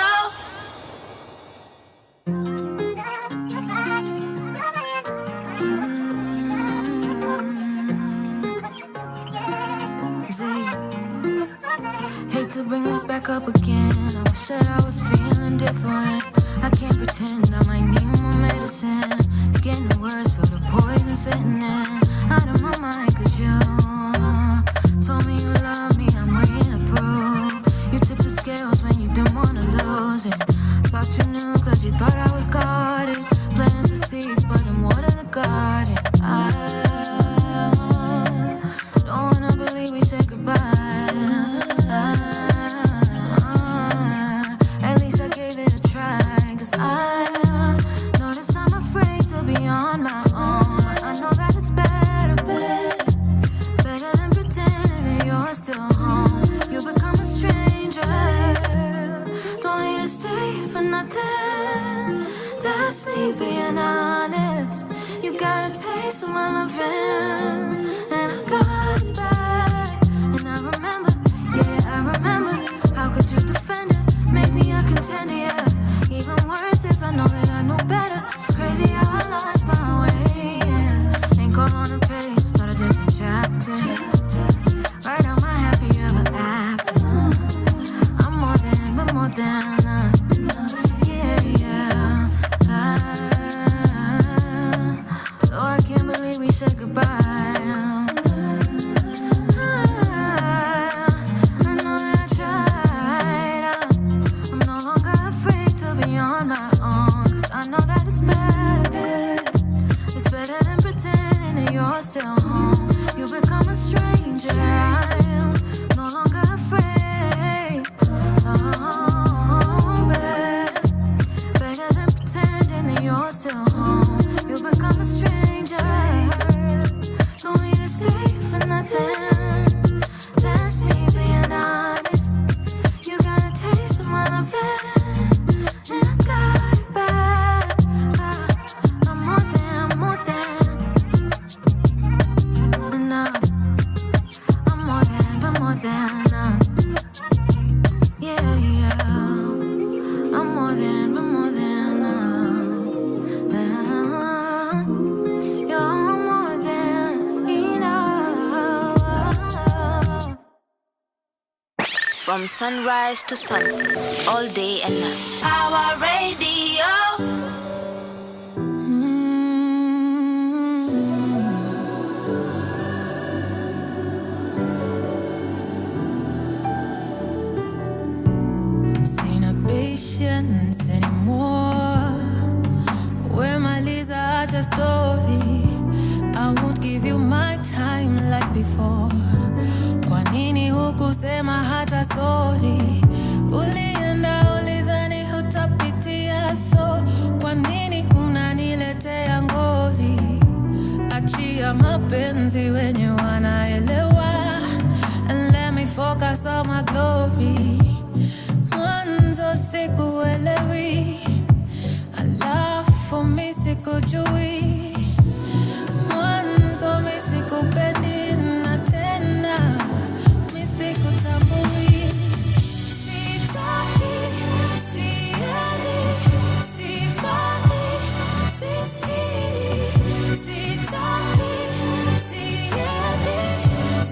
Hate to bring this back up again. I wish that I was feeling different. I can't pretend I might need more medicine. It's getting worse for the poison setting in. Out of my mind, 'cause you told me you love me, I'm waiting to prove. You tipped the scales when you didn't wanna lose it. Thought you knew 'cause you thought I was guarded. Planting the seeds, but I'm watering the garden. I don't wanna believe we said goodbye. At least I gave it a try, 'cause I notice I'm afraid to be on my own. I know that it's better than pretending that you're still home. You become a stranger, don't need to stay for nothing. That's me being honest. You got a taste of my loving, and I got it back. And I remember, yeah, I remember. How could you defend it? Make me a contender, yeah. Even worse is I know that I know better. It's crazy how I lost my way, yeah. Ain't going on a page, start a different chapter. Write out my happy ever after. I'm more than, but more than, yeah, yeah. Oh, I can't believe we said goodbye. I know that I tried. I'm no longer afraid to be on my own, 'cause I know that it's better. It's better than pretending that you're still home. You become a stranger. I am no longer afraid. Oh, better than pretending that you're still home. You become a stranger. Don't need to stay for nothing. That's me being honest. You got a taste of my loving, and I got it back. I'm more than enough. I'm more than, but more than enough. Yeah, yeah. I'm more than, but more than enough. You're more than enough. From sunrise to sunset, all day and night. Power Radio. Ain't no patience anymore. Where my Lisa are just story. I won't give you my time like before. Kwa nini hukusema hata sorry? Ulienda ulidhani hutapitia, so kwa nini unaniletea ngori? Achia mapenzi wenye wanaelewa, and let me focus on my glory. Mwanzo sikuelewi, alafu mi sikujui. Mwanzo mi sikupendi, na tena mi sikutambui. Sitaki, siendi, sifanyi, sisikii. Sitaki, siendi,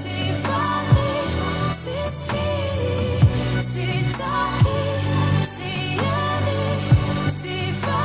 sifanyi, sisikii. Sitaki, siendi, sifanyi.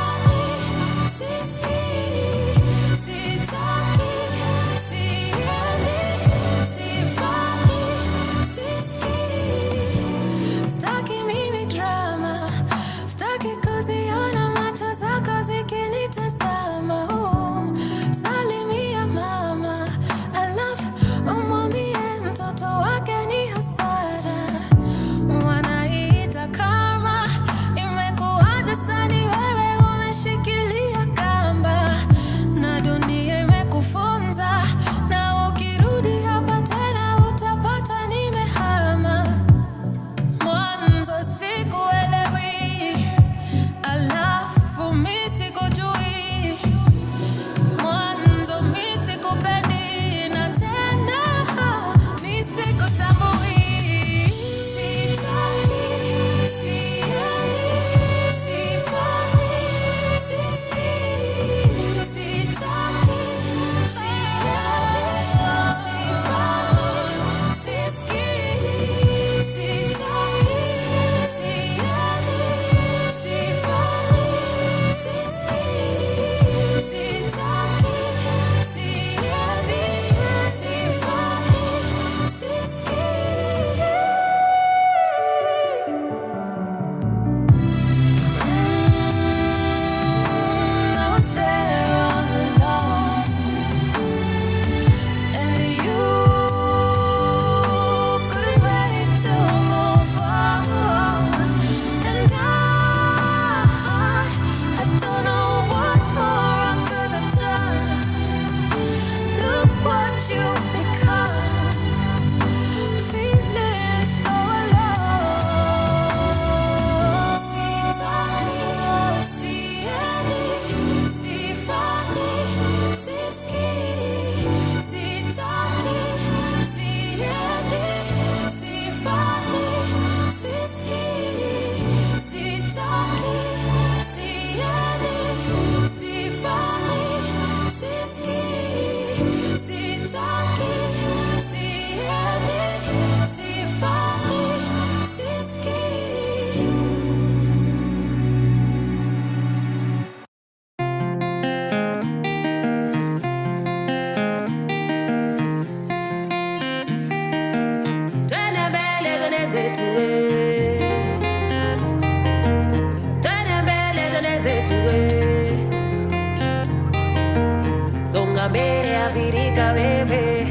songa mbele Afrika wewe.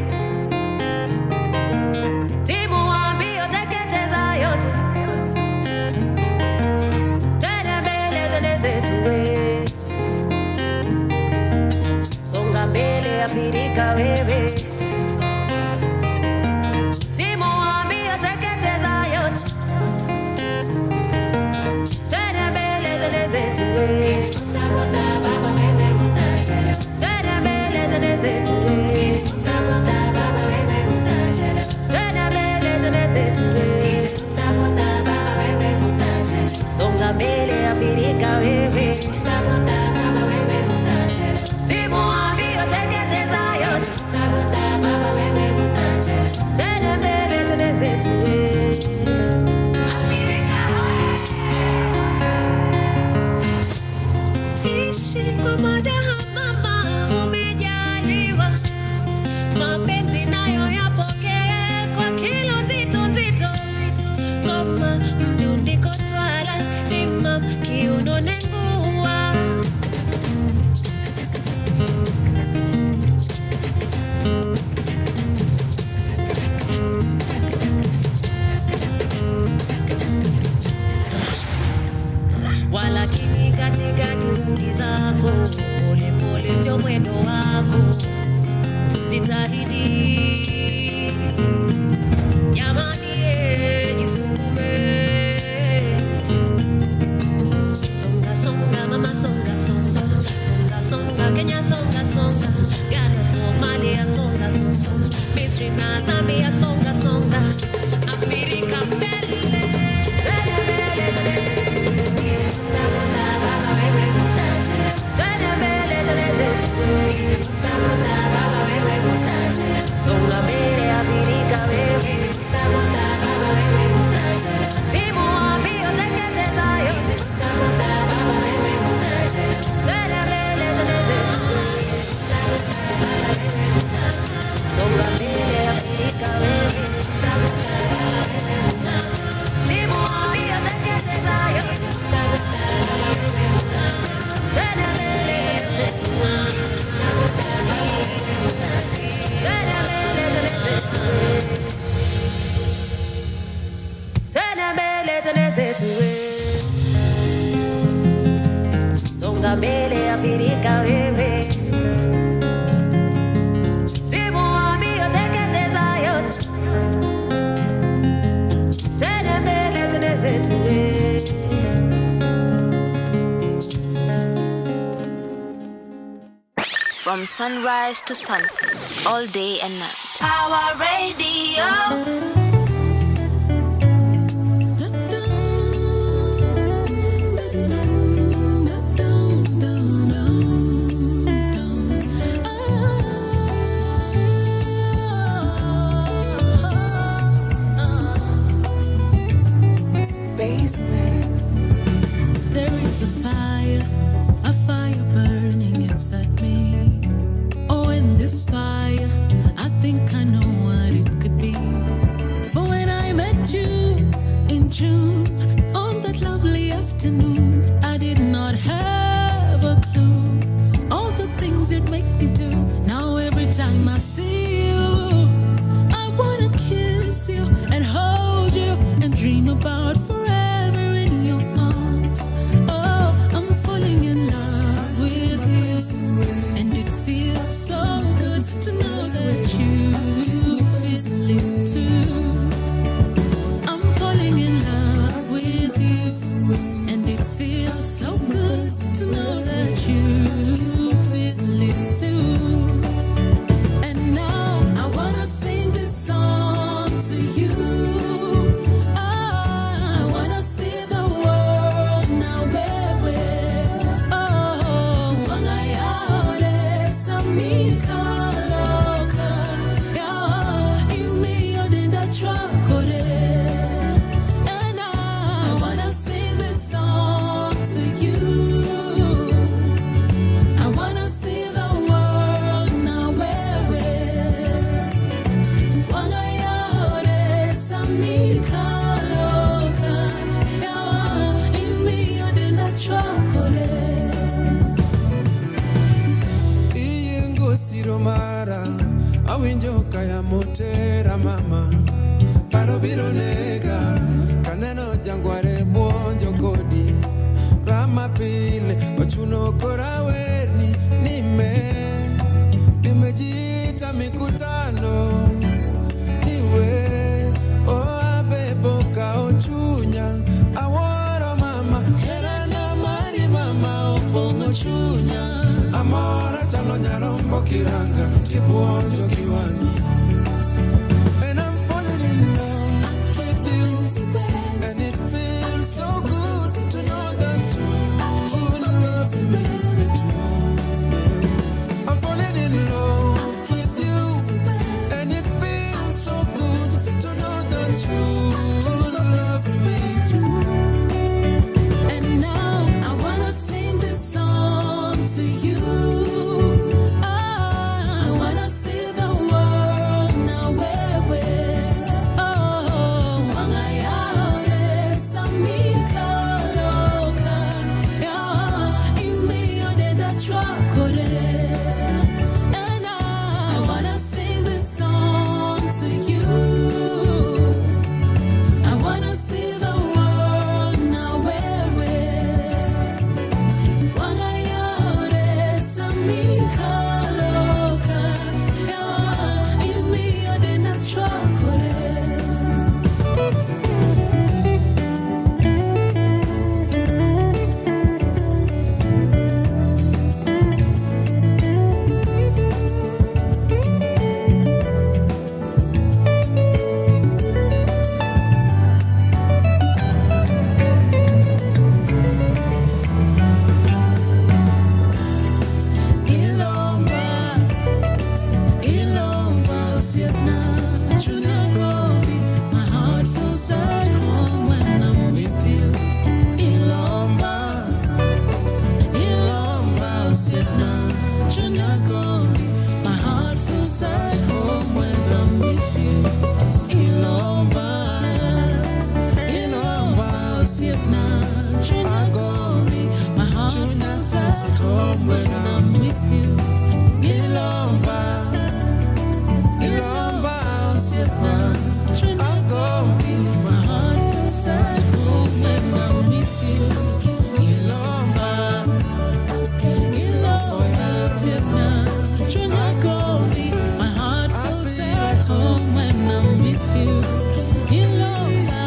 Timu wa mbio teketeza yote, twende mbele twende zetu we. Songa mbele Afrika wewe. Timu wa mbio teketeza yote, twende mbele twende zetu we. Twende mbele twende zetu we. Twende mbele twende zetu we. Songa mbele Afrika wewe. Timu wa mbio teketeza yote, twende mbele twende zetu we. Ishi kwa madaha mama, umejaliwa mapenzi nayo yapokee kwa kilo nzito nzito, kama mdundiko twala tima kiuno nengua. Walakini katika juhudi zako, pole pole sio mwendo wako, jitahidi jamani, jisukume. Songa songa mama songa songa, songa songa Kenya songa songa, Ghana Somalia songa songa, Misri na Zambia songa songa, Afrika mbele. Songa mbele Afrika wewe. Timu wa mbio teketeza yote, twende mbele twende zetu. Songa mbele Afrika wewe. Timu wa mbio teketeza yote, twende mbele twende zetu. Twende mbele twende zetu. Twende mbele twende zetu. Songa mbele Afrika wewe. Timu wa mbio teketeza yote, twende mbele twende zetu. From sunrise to sunset, all day and night. Power Radio. There is a fire burning inside me. Oh, in this fire, I think I know what it could be. For when I met you in June, on that lovely afternoon, I did not have a clue all the things you'd make me do. Now every time I see you, I wanna kiss you and hold you and dream about forever in your arms. Oh, I'm falling in love with you, and it feels so good to know that you feel it too. I'm falling in love with you, and it feels so good to know that you feel it too. siro mara awinjo kaya motera mama paro biro nega kaneno jangware buonjo kodi rama pile ochuno koraweni nimejita mikutano niwe abebo kaochunya aworo mama erana mari mama opongo chunya amora chalo nyarombo kiranga tibuonjo kiwangi. And I'm falling in love with you, and it feels so good to know that you love me too. I'm falling in love with you, and it feels so good to know that you love me too. And now I wanna sing this song to you. I wanna see the world now where oh wangayale samika loka ya imi ode da chakore. And I wanna sing this song to you. I wanna see the world now where wangayale samika loka ya imi ode da chakore. Ilomba, usiepna, chunyagori. My heart feels at home when I'm with you. Ilomba, usiepna, chunyagori. My heart feels at home when I'm with you. Ilomba, usiepna, chunyagori. My heart feels at home when I'm with you. Ilomba, usiepna, chunyagori. My heart feels at home when I'm with you. Ilomba, usiepna, chunyagori. My heart feels at home when I'm with you. Ilomba,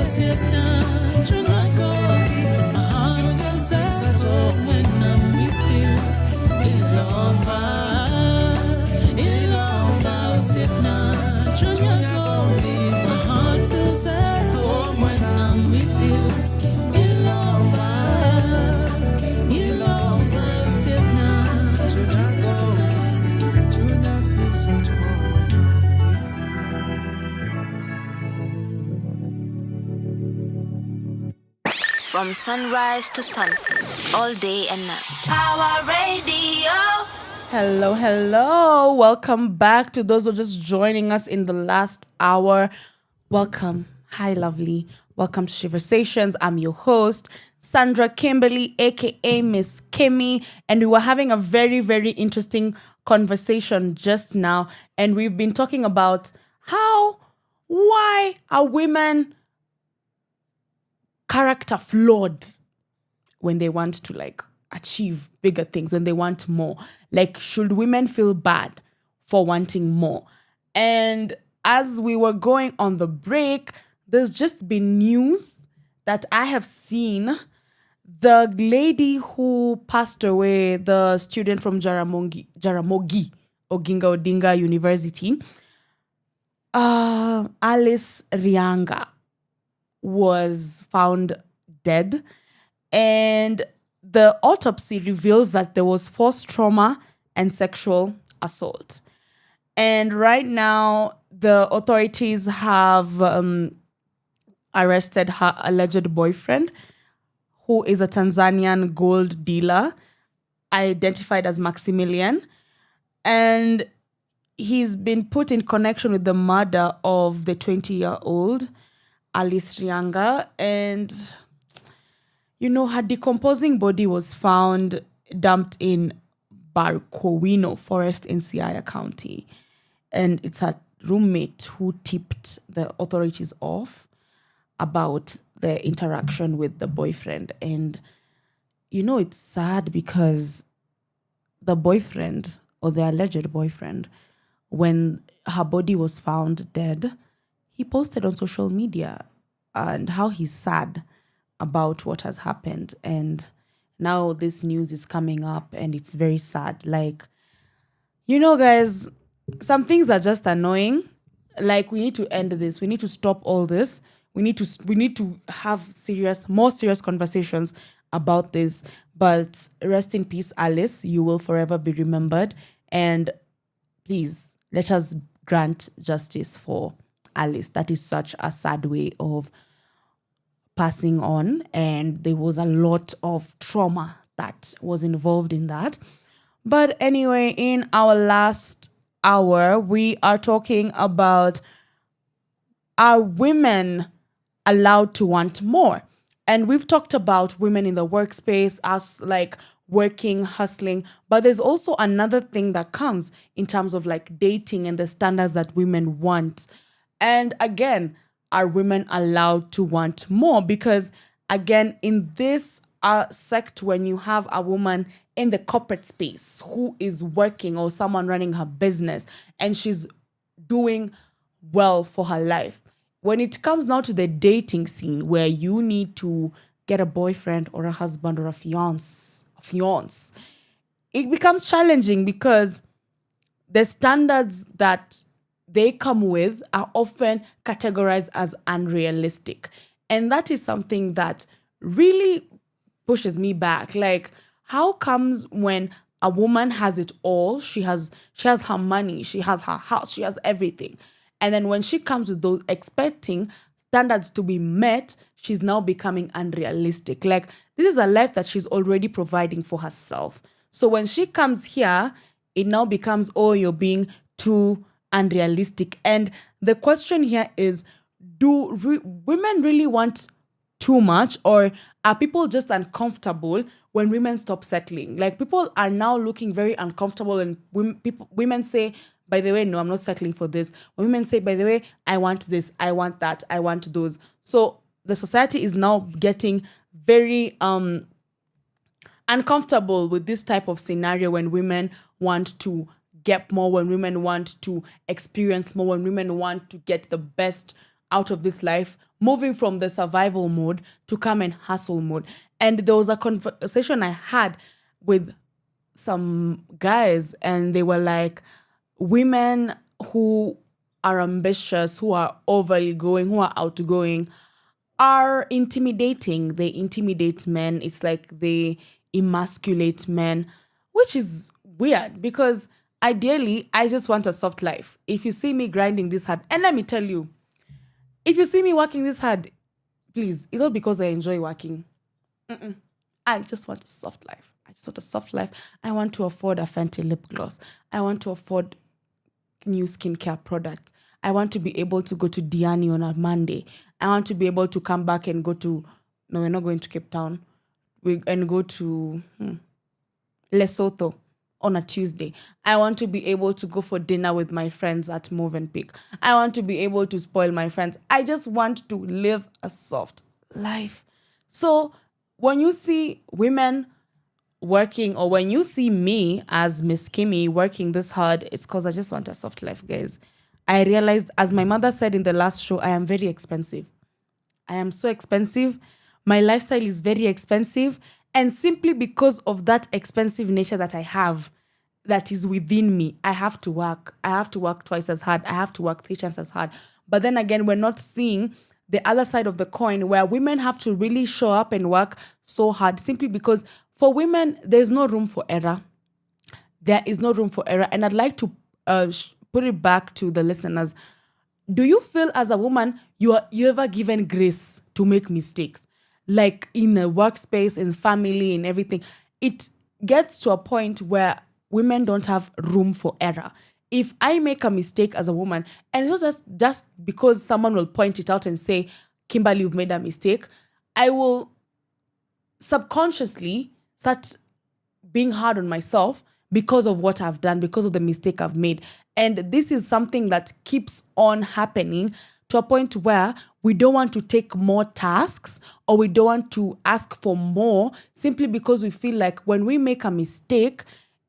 usiepna, chunyagori. My heart feels at home when I'm with you. Ilomba, usiepna, chunyagori. My heart feels at home when I'm with you. Ilomba, usiepna, chunyagori. Chunya feels at home when I'm with you. From sunrise to sunset, all day and night. Power Radio. Hello. Welcome back to those who are just joining us in the last hour. Welcome. Hi, lovely. Welcome to Sheversations. I'm your host, Sandra Kimberly, aka Miss Kimmy. And we were having a very, very interesting conversation just now. And we've been talking about why are women character flawed when they want to achieve bigger things, when they want more. Should women feel bad for wanting more? And as we were going on the break, there's just been news that I have seen. The lady who passed away, the student from Jaramogi Oginga Odinga University, Alice Rianga, was found dead. And the autopsy reveals that there was forced trauma and sexual assault. And right now, the authorities have arrested her alleged boyfriend, who is a Tanzanian gold dealer, identified as Maximilian. And he's been put in connection with the murder of the 20-year-old Alice Rianga. And, her decomposing body was found dumped in Barcowino Forest in Siaya County. And it's her roommate who tipped the authorities off about their interaction with the boyfriend. And, it's sad because the boyfriend, or the alleged boyfriend, when her body was found dead, he posted on social media and how he's sad about what has happened. And now this news is coming up and it's very sad. Like, guys, some things are just annoying. Like, we need to end this. We need to stop all this. We need to have more serious conversations about this. But rest in peace, Alice. You will forever be remembered. And please, let us grant justice for Alice. That is such a sad way of passing on. And there was a lot of trauma that was involved in that. But anyway, in our last hour, we are talking about, are women allowed to want more? And we've talked about women in the workspace, us like working, hustling, but there's also another thing that comes in terms of like dating and the standards that women want. And again, are women allowed to want more? Because again, in this sect, when you have a woman in the corporate space who is working, or someone running her business and she's doing well for her life, when it comes now to the dating scene where you need to get a boyfriend or a husband or a fiance, it becomes challenging because the standards that they come with are often categorized as unrealistic. And that is something that really pushes me back. Like, how comes when a woman has it all, she has her money, she has her house, she has everything, and then when she comes with those expecting standards to be met, she's now becoming unrealistic. Like, this is a life that she's already providing for herself. So when she comes here, it now becomes, oh, you're being too unrealistic. And the question here is, do women really want too much, or are people just uncomfortable when women stop settling? Like, people are now looking very uncomfortable, and women say, by the way, no, I'm not settling for this. Women say, by the way, I want this, I want that, I want those. So the society is now getting very uncomfortable with this type of scenario when women want to get more, when women want to experience more, when women want to get the best out of this life, moving from the survival mode to come and hustle mode. And there was a conversation I had with some guys, and they were like, women who are ambitious, who are overly going, who are outgoing, are intimidating. They intimidate men. It's like they emasculate men, which is weird because ideally, I just want a soft life. If you see me grinding this hard, and let me tell you, if you see me working this hard, please, it's not because I enjoy working. I just want a soft life. I just want a soft life. I want to afford a Fenty lip gloss. I want to afford new skincare products. I want to be able to go to Diani on a Monday. I want to be able to come back and go to, no, we're not going to Cape Town. And go to Lesotho on a Tuesday. I want to be able to go for dinner with my friends at Movenpick. I want to be able to spoil my friends. I just want to live a soft life. So when you see women working, or when you see me as Miss Kimmy working this hard, it's because I just want a soft life, guys. I realized, as my mother said in the last show, I am very expensive. I am so expensive. My lifestyle is very expensive. And simply because of that expensive nature that I have, that is within me, I have to work. I have to work twice as hard. I have to work 3 times as hard. But then again, we're not seeing the other side of the coin, where women have to really show up and work so hard, simply because for women, there's no room for error. There is no room for error. And I'd like to put it back to the listeners. Do you feel as a woman, you ever given grace to make mistakes? Like in a workspace, in family, in everything. It gets to a point where women don't have room for error. If I make a mistake as a woman, and it's not just because someone will point it out and say, Kimberly, you've made a mistake, I will subconsciously start being hard on myself because of what I've done, because of the mistake I've made. And this is something that keeps on happening to a point where we don't want to take more tasks or we don't want to ask for more simply because we feel like when we make a mistake,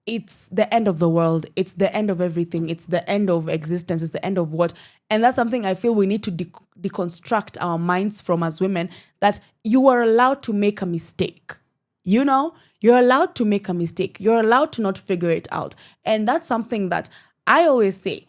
it's the end of the world. It's the end of everything. It's the end of existence. It's the end of what? And that's something I feel we need to deconstruct our minds from as women, that you are allowed to make a mistake. You know, you're allowed to make a mistake. You're allowed to not figure it out. And that's something that I always say,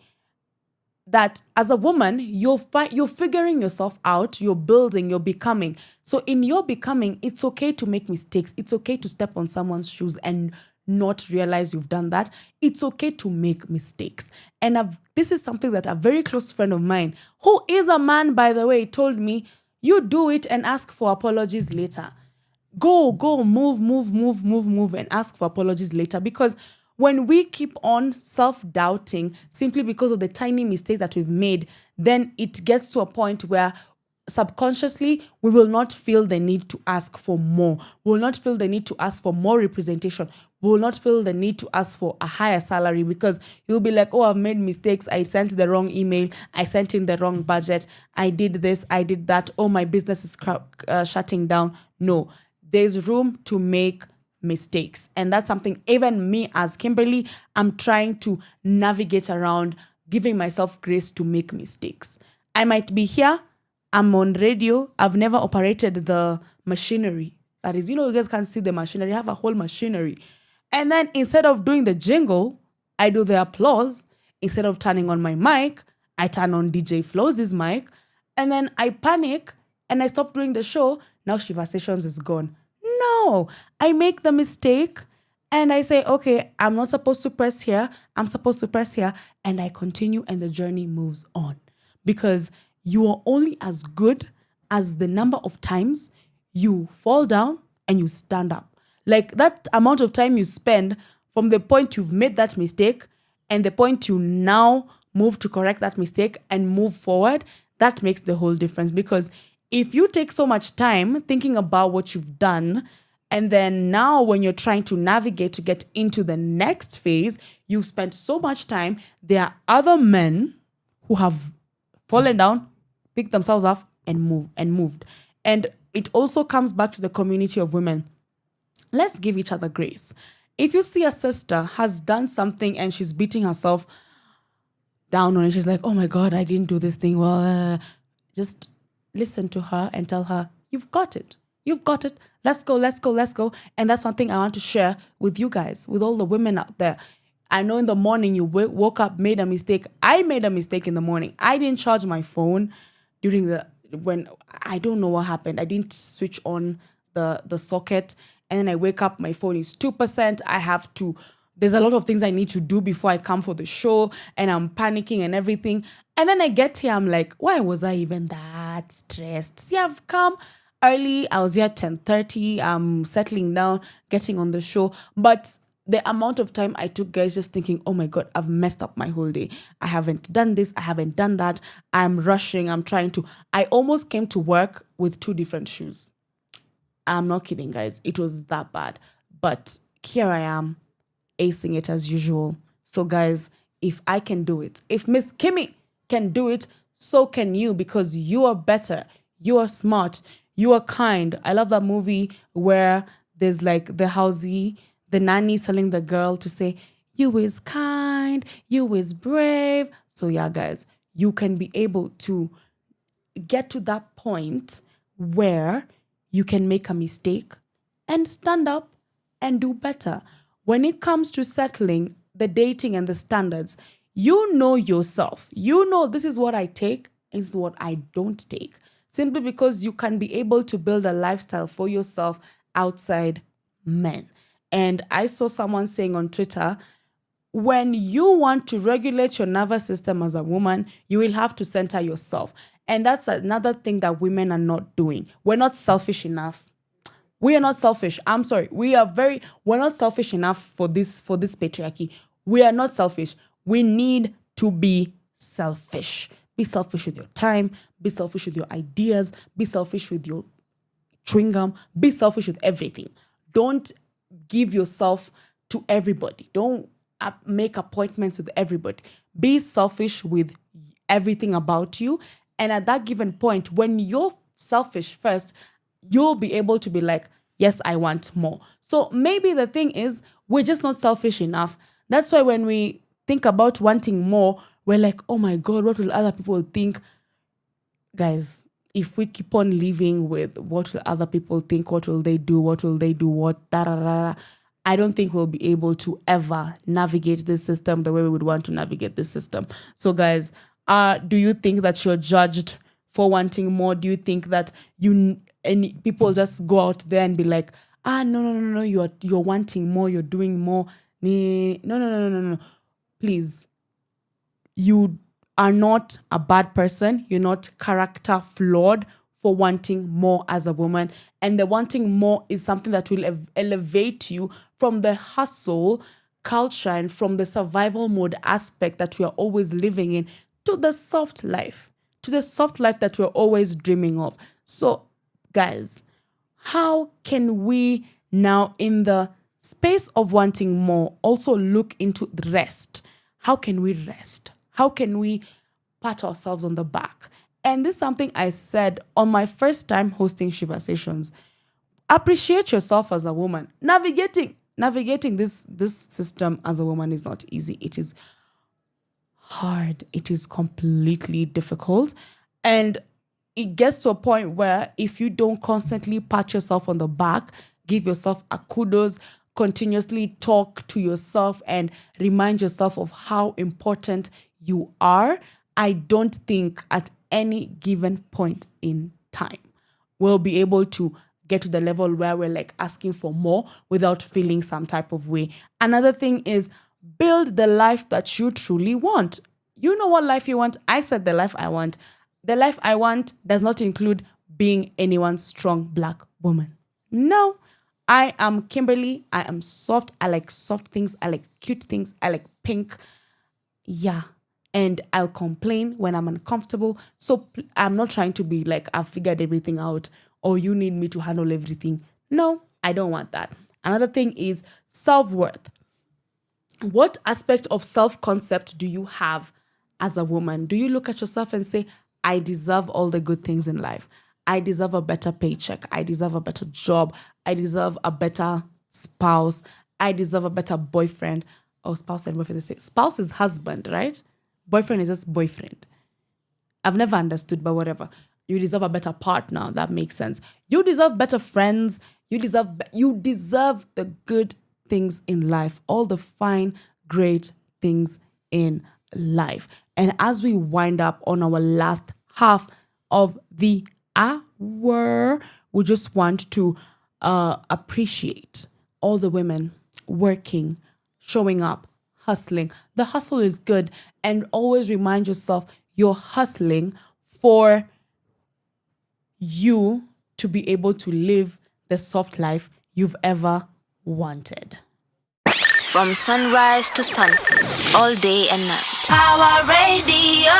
that as a woman, you're figuring yourself out, you're building, you're becoming. So in your becoming, it's okay to make mistakes. It's okay to step on someone's shoes and not realize you've done that. It's okay to make mistakes. And this is something that a very close friend of mine, who is a man, by the way, told me, you do it and ask for apologies later. Go, move, and ask for apologies later. Because when we keep on self-doubting simply because of the tiny mistake that we've made, then it gets to a point where subconsciously we will not feel the need to ask for more. We will not feel the need to ask for more representation. We will not feel the need to ask for a higher salary, because you'll be like, oh, I've made mistakes. I sent the wrong email. I sent in the wrong budget. I did this. I did that. Oh, my business is shutting down. No. There's room to make mistakes. And that's something even me as Kimberly, I'm trying to navigate around, giving myself grace to make mistakes. I might be here. I'm on radio. I've never operated the machinery. That is, you guys can't see the machinery. I have a whole machinery. And then instead of doing the jingle, I do the applause. Instead of turning on my mic, I turn on DJ Flozz's mic. And then I panic and I stop doing the show. Now Sheversations is gone. No, I make the mistake and I say, okay, I'm not supposed to press here. I'm supposed to press here. And I continue and the journey moves on. Because you are only as good as the number of times you fall down and you stand up. Like that amount of time you spend from the point you've made that mistake and the point you now move to correct that mistake and move forward, that makes the whole difference. Because if you take so much time thinking about what you've done, and then now when you're trying to navigate to get into the next phase, you've spent so much time, there are other men who have fallen down, picked themselves up and moved. And it also comes back to the community of women. Let's give each other grace. If you see a sister has done something and she's beating herself down on it, she's like, oh my God, I didn't do this thing well. Just listen to her and tell her, you've got it. You've got it. Let's go. And that's one thing I want to share with you guys, with all the women out there. I know in the morning you woke up, made a mistake. I made a mistake in the morning. I didn't charge my phone when I don't know what happened. I didn't switch on the socket. And then I wake up, my phone is 2%. There's a lot of things I need to do before I come for the show, and I'm panicking and everything. And then I get here, I'm like, why was I even that stressed? See, I've come early. I was here at 10:30. I'm settling down, getting on the show. But the amount of time I took, guys, just thinking, oh my God, I've messed up my whole day. I haven't done this. I haven't done that. I'm rushing. I almost came to work with 2 different shoes. I'm not kidding, guys. It was that bad. But here I am, acing it as usual. So, guys, if I can do it, if Miss Kimmy can do it, so can you, because you are better. You are smart. You are kind. I love that movie where there's like the housey, the nanny telling the girl to say, you is kind, you is brave. So yeah, guys, you can be able to get to that point where you can make a mistake and stand up and do better. When it comes to settling the dating and the standards, you know yourself. You know this is what I take, this is what I don't take. Simply because you can be able to build a lifestyle for yourself outside men. And I saw someone saying on Twitter, when you want to regulate your nervous system as a woman, you will have to center yourself. And that's another thing that women are not doing. We're not selfish enough. We are not selfish. I'm sorry. We're not selfish enough for this patriarchy. We are not selfish. We need to be selfish. Be selfish with your time. Be selfish with your ideas. Be selfish with your chewing gum. Be selfish with everything. Don't give yourself to everybody. Don't make appointments with everybody. Be selfish with everything about you. And at that given point, when you're selfish first, you'll be able to be like, yes, I want more. So maybe the thing is, we're just not selfish enough. That's why when we think about wanting more, we're like, oh my God, what will other people think? Guys, if we keep on living with what will other people think, what will they do, what, I don't think we'll be able to ever navigate this system the way we would want to navigate this system. So guys, do you think that you're judged for wanting more? Do you think that people just go out there and be like, no, you're wanting more, you're doing more. No. Please, you are not a bad person. You're not character flawed for wanting more as a woman. And the wanting more is something that will elevate you from the hustle culture and from the survival mode aspect that we are always living in to the soft life, that we're always dreaming of. So, guys, how can we now, in the space of wanting more, also look into the rest? How can we rest? How can we pat ourselves on the back? And this is something I said on my first time hosting Sheversations. Appreciate yourself as a woman. Navigating this system as a woman is not easy. It is hard. It is completely difficult. And it gets to a point where if you don't constantly pat yourself on the back, give yourself a kudos, continuously talk to yourself and remind yourself of how important you are, I don't think at any given point in time we'll be able to get to the level where we're like asking for more without feeling some type of way. Another thing is build the life that you truly want. You know what life you want? I said the life I want. The life I want does not include being anyone's strong black woman. No. I am Kimberly. I am soft. I like soft things. I like cute things. I like pink. Yeah. And I'll complain when I'm uncomfortable. So I'm not trying to be like, I've figured everything out or you need me to handle everything. No, I don't want that. Another thing is self-worth. What aspect of self-concept do you have as a woman? Do you look at yourself and say, I deserve all the good things in life? I deserve a better paycheck. I deserve a better job. I deserve a better spouse. I deserve a better boyfriend. Oh, spouse and boyfriend. They say spouse is husband, right? Boyfriend is just boyfriend. I've never understood, but whatever. You deserve a better partner. That makes sense. You deserve better friends. You deserve the good things in life. All the fine, great things in life. And as we wind up on our last half of the hour, we just want to appreciate all the women working, showing up, hustling. The hustle is good, and always remind yourself you're hustling for you to be able to live the soft life you've ever wanted. From sunrise to sunset, all day and night. Power Radio.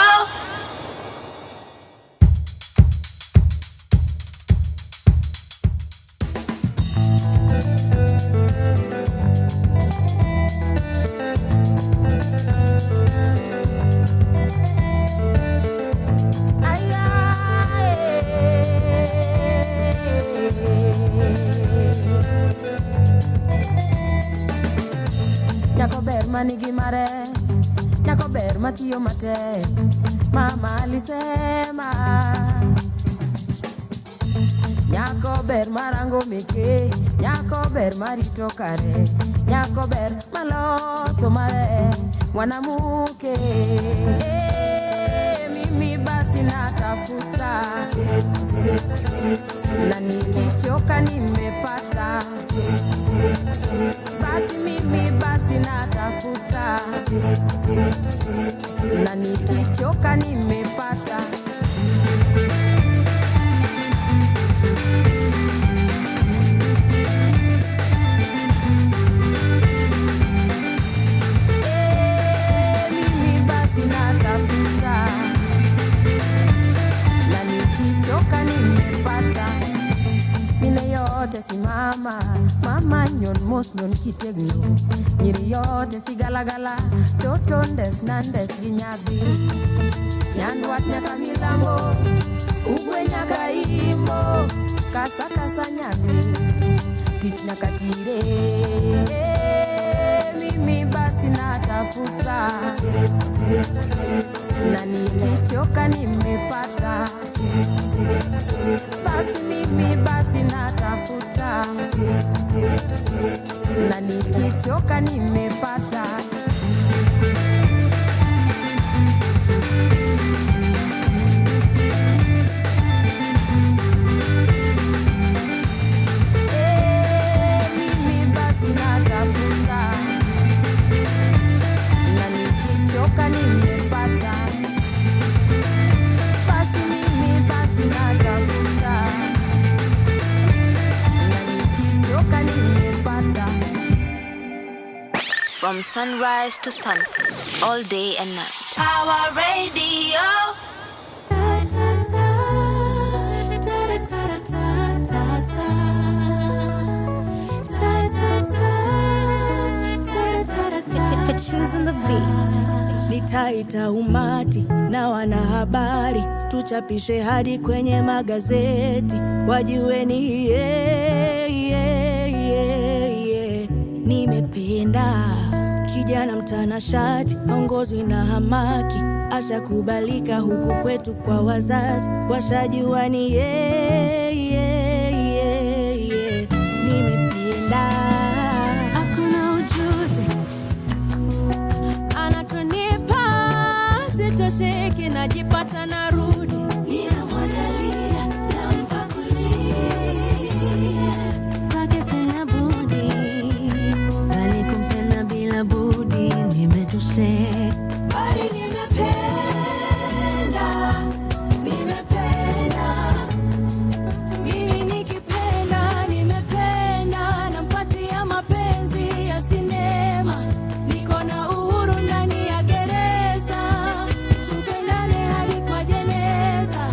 Manigi mare, nyako ber matiyo mate, mama alisema. Nyako ber marango meke, nyako ber marito kare, nyako ber maloso mare, mwanamuke. Mimi basi natafuta, na nikichoka nimepata. Basi mimi basi natafuta, na nikichoka nimepata. Mimi basi natafuta, na nikichoka nimepata. Mine yote simama, mama manyon mos non kitegno nyiri yote sigalagala totondes nandes ginyabi nyandwat nyaka milambo ugwe nyaka imo kasa nyabi tich nyaka tire mimi basi natafuta na nikichoka nimepata basi mimi basi natafuta na nikichoka nimepata mimi basi natafuta na nikichoka nimepata basi mimi basi natafuta na nikichoka nimepata. From sunrise to sunset, all day and night. Power Radio. For choosing the beat. Nitaita umati na wanahabari, tuchapishe hadi kwenye magazeti, wajue ni nimependa kijana mtanashati, ongozwi na hamaki, ashakubalika huku kwetu kwa wazazi, washajua ni nimependa. Hakuna ujuzi anachonipa sitosheki, najipata narudi, ninamwandalia nampakulia, kwake sina budi, bali kumpenda bila budi, nimetosheka. Bali nimependa, mimi nikipenda, nimependa, nampatia mapenzi ya sinema, niko na uhuru ndani ya gereza, tupendane hadi kwa jeneza.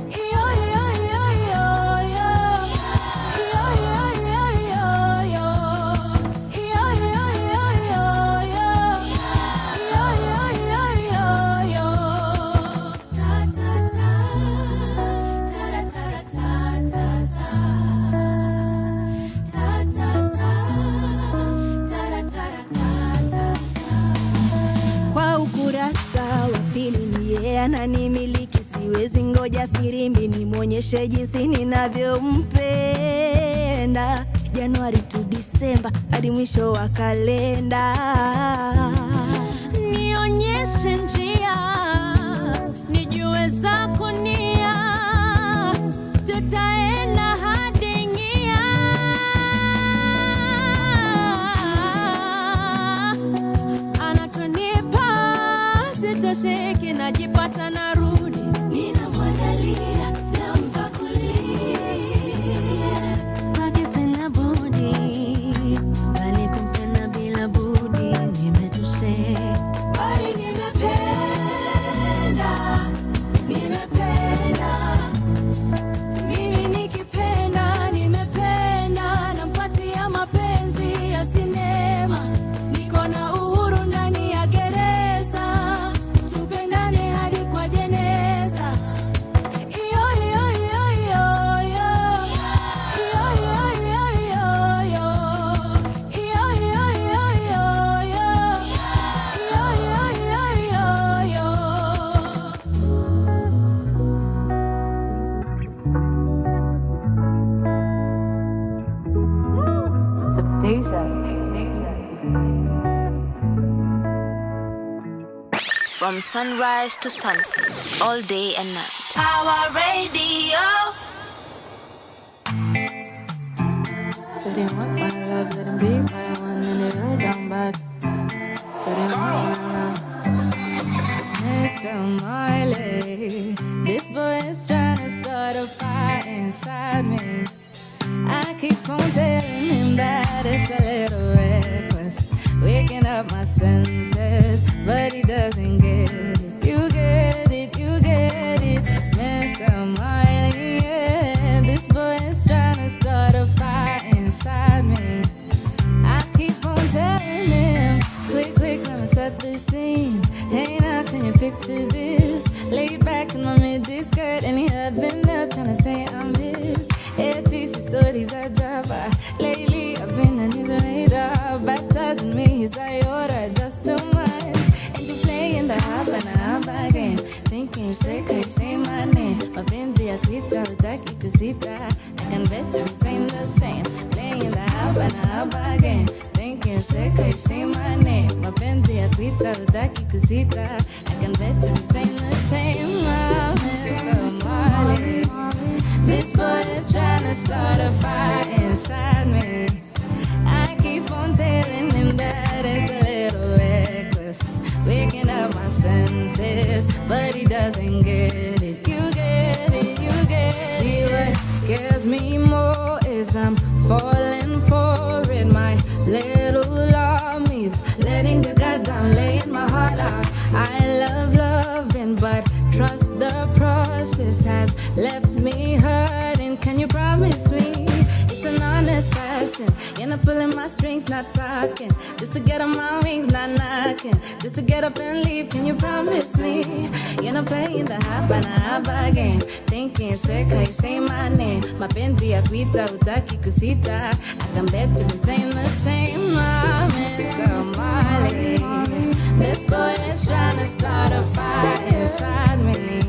Iyo, iyo, iyo, iyo, iyo. Iyo, iyo, iyo, iyo, iyo. Iyo, iyo, iyo, iyo, iyo. Iyo, iyo, iyo, iyo, iyo. Ta, ta, ta. Ta, ta, ta, ta, ta, ta. Ta, ta, ta. Ta, ta, ta, ta, ta, ta. Kwa ukurasa wa pili ni yeye ananimiliki, siwezi ngoja firimbi nimwonyeshe jinsi ninavyompenda, Januari to Disemba hadi mwisho wa kalenda. Nionyeshe njia, nijue zako nia, tutaenda hadi Ng'ia. Anachonipa sitosheki, najipata narudi, ninamwandalia nampakulia, kwake sina budi, bali kumpenda bila budi, nimetosheka. Bali nimependa, mimi nikipenda, nimependa, nampatia mapenzi ya sinema, niko na uhuru ndani ya gereza, tupendane hadi kwa jeneza. Iyo, iyo, iyo, iyo, iyo. Iyo, iyo, iyo, iyo, iyo. Iyo, iyo, iyo, iyo, iyo. Iyo, iyo, iyo, iyo, iyo. From sunrise to sunset, all day and night. Power Radio. So they want my love, let them be my one, and they roll down bad. So they want my love. Mr. Marley, this boy is trying to start a fire inside me. I keep on telling him that it's a little reckless, waking up my senses, but he doesn't get it. You get it, Mr. Miley, yeah. This boy is trying to start a fire inside me. to this. Laid back in my midday skirt, and he had been there trying to say I'm his. ATC stories are Java. Lately, I've been on his radar. Baptizing me, he's Iota, just two minds. And you playing the hop and a hop game. Thinking sick, I say my name. My Benzi, I tweet out, Jackie Cosita. I can bet you it's ain't the same. Playing the hop and a hop game. Thinking sick, I say my name. My Benzi, I tweet out, Jackie Cosita. I can bet you it's ain't the same. I'm Mr. Marley. This boy is trying to start a fire inside me. I keep on telling him that it's a little reckless, waking up my senses, but he doesn't get it. You get it, you get it. See, what scares me more is I'm falling for it. My little armies letting the goddamn laying my heart out. I love loving, but trust the process has left me hurting. Can you promise me it's an honest passion? You're not pulling my strings, not talking, just to get on my wings, not knocking, just to get up and leave. Can you promise me you're not playing the hop and a hop game? Thinking sick, how you say my name. My Benzi, Aquita, Utaki, Kusita. I can bet you this ain't the same. I'm Mr. Marley. This boy is trying to start a fire inside me.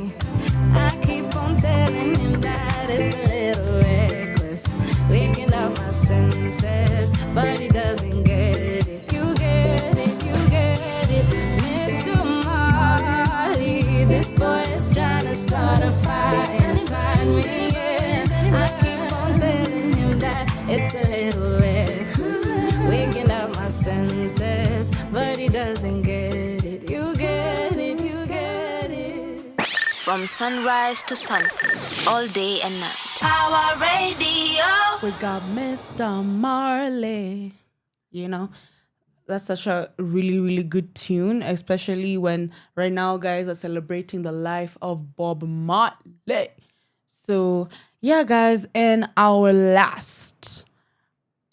I keep on telling him that it's a little reckless, waking up my senses, but he doesn't get it. You get it, you get it, Mr. Marley. This boy is trying to start a fire inside me. Yeah. I keep on telling him that it's a little reckless, waking up my senses, but he doesn't get it. You get it, you get it. From sunrise to sunset, all day and night. Power Radio. We got Mr. Marley. You know, that's such a really, really good tune, especially when right now guys are celebrating the life of Bob Marley. So, yeah, guys, in our last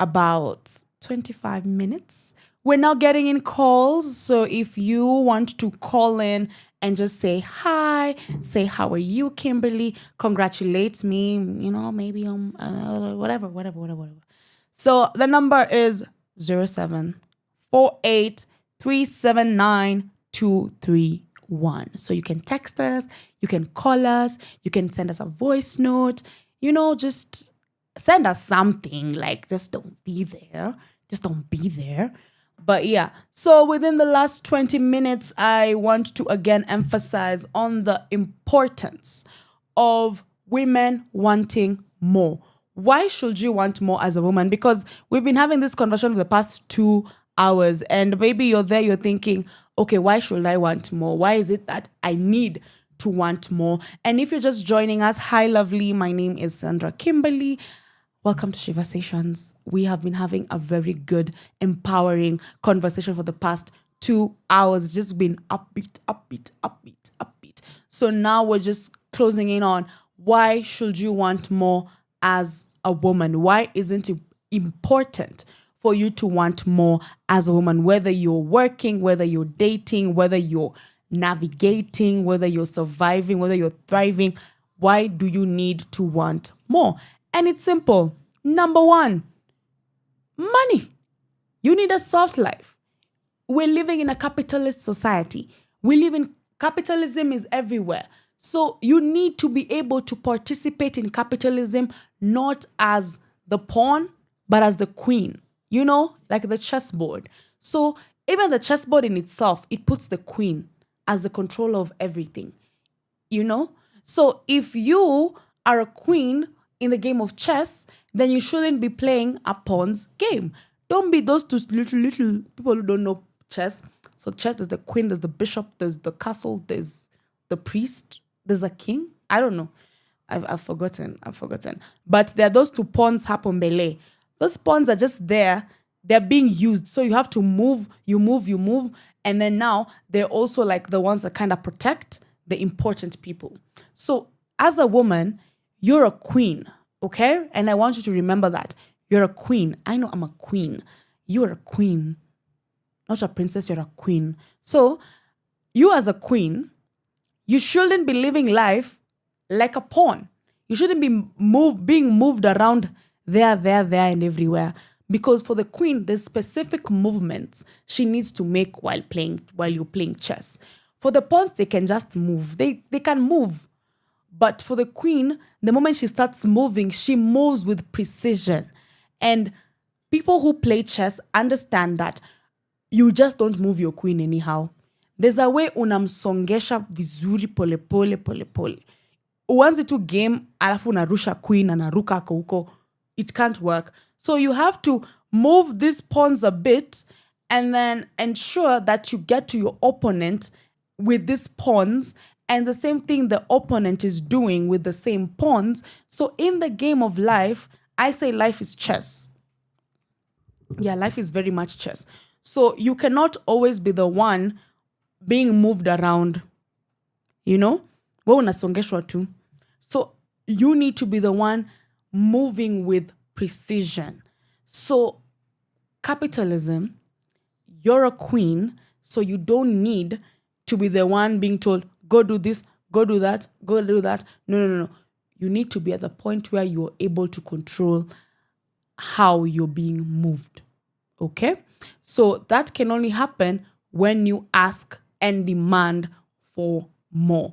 about 25 minutes, we're now getting in calls. So if you want to call in and just say hi, say how are you, Kimberly, congratulate me, you know, maybe whatever. So the number is 0748379231. So you can text us, you can call us, you can send us a voice note, you know, just send us something, like just don't be there. But yeah, so within the last 20 minutes, I want to again emphasize on the importance of women wanting more. Why should you want more as a woman? Because we've been having this conversation for the past 2 hours, and maybe you're there, you're thinking, okay, why should I want more? Why is it that I need to want more? And if you're just joining us, hi, lovely. My name is Sandra Kimberly. Welcome to Sheversations. We have been having a very good, empowering conversation for the past 2 hours. It's just been upbeat. So now we're just closing in on why should you want more as a woman? Why isn't it important for you to want more as a woman? Whether you're working, whether you're dating, whether you're navigating, whether you're surviving, whether you're thriving, why do you need to want more? And it's simple. Number one, money. You need a soft life. We're living in a capitalist society. Capitalism is everywhere. So you need to be able to participate in capitalism, not as the pawn, but as the queen, you know, like the chessboard. So even the chessboard in itself, it puts the queen as the controller of everything, you know? So if you are a queen in the game of chess, then you shouldn't be playing a pawn's game. Don't be those two little people who don't know chess. So chess, there's the queen, there's the bishop, there's the castle, there's the priest, there's a king. I don't know. I've forgotten. But there are those two pawns happen melee. Those pawns are just there. They're being used. So you have to move, you move. And then now they're also like the ones that kind of protect the important people. So as a woman, you're a queen, okay? And I want you to remember that. You're a queen. I know I'm a queen. You're a queen. Not a princess, you're a queen. So you as a queen, You shouldn't be living life like a pawn. You shouldn't be being moved around there, and everywhere. Because for the queen, there's specific movements she needs to make while you're playing chess. For the pawns, they can just move. They can move. But for the queen, the moment she starts moving, she moves with precision. And people who play chess understand that you just don't move your queen anyhow. There's a way unamsongesha vizuri pole pole. Uanze tu game, alafu unarusha queen anaruka ako huko. It can't work. So you have to move these pawns a bit and then ensure that you get to your opponent with these pawns and the same thing the opponent is doing with the same pawns. So in the game of life, I say life is chess. Yeah, life is very much chess. So you cannot always be the one being moved around. You know? Wewe unasongeshwa tu. So you need to be the one moving with precision. So capitalism, you're a queen, so you don't need to be the one being told, go do this, go do that, go do that. No. You need to be at the point where you're able to control how you're being moved. Okay? So that can only happen when you ask and demand for more.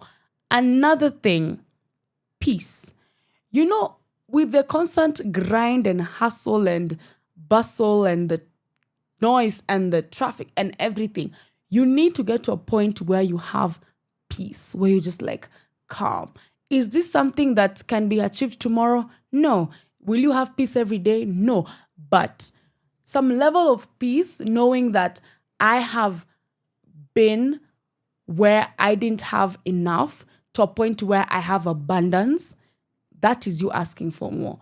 Another thing, peace. You know, with the constant grind and hustle and bustle and the noise and the traffic and everything, you need to get to a point where you have peace, where you're just like calm. Is this something that can be achieved tomorrow? No. Will you have peace every day? No. But some level of peace, knowing that I have been where I didn't have enough to a point where I have abundance, that is you asking for more.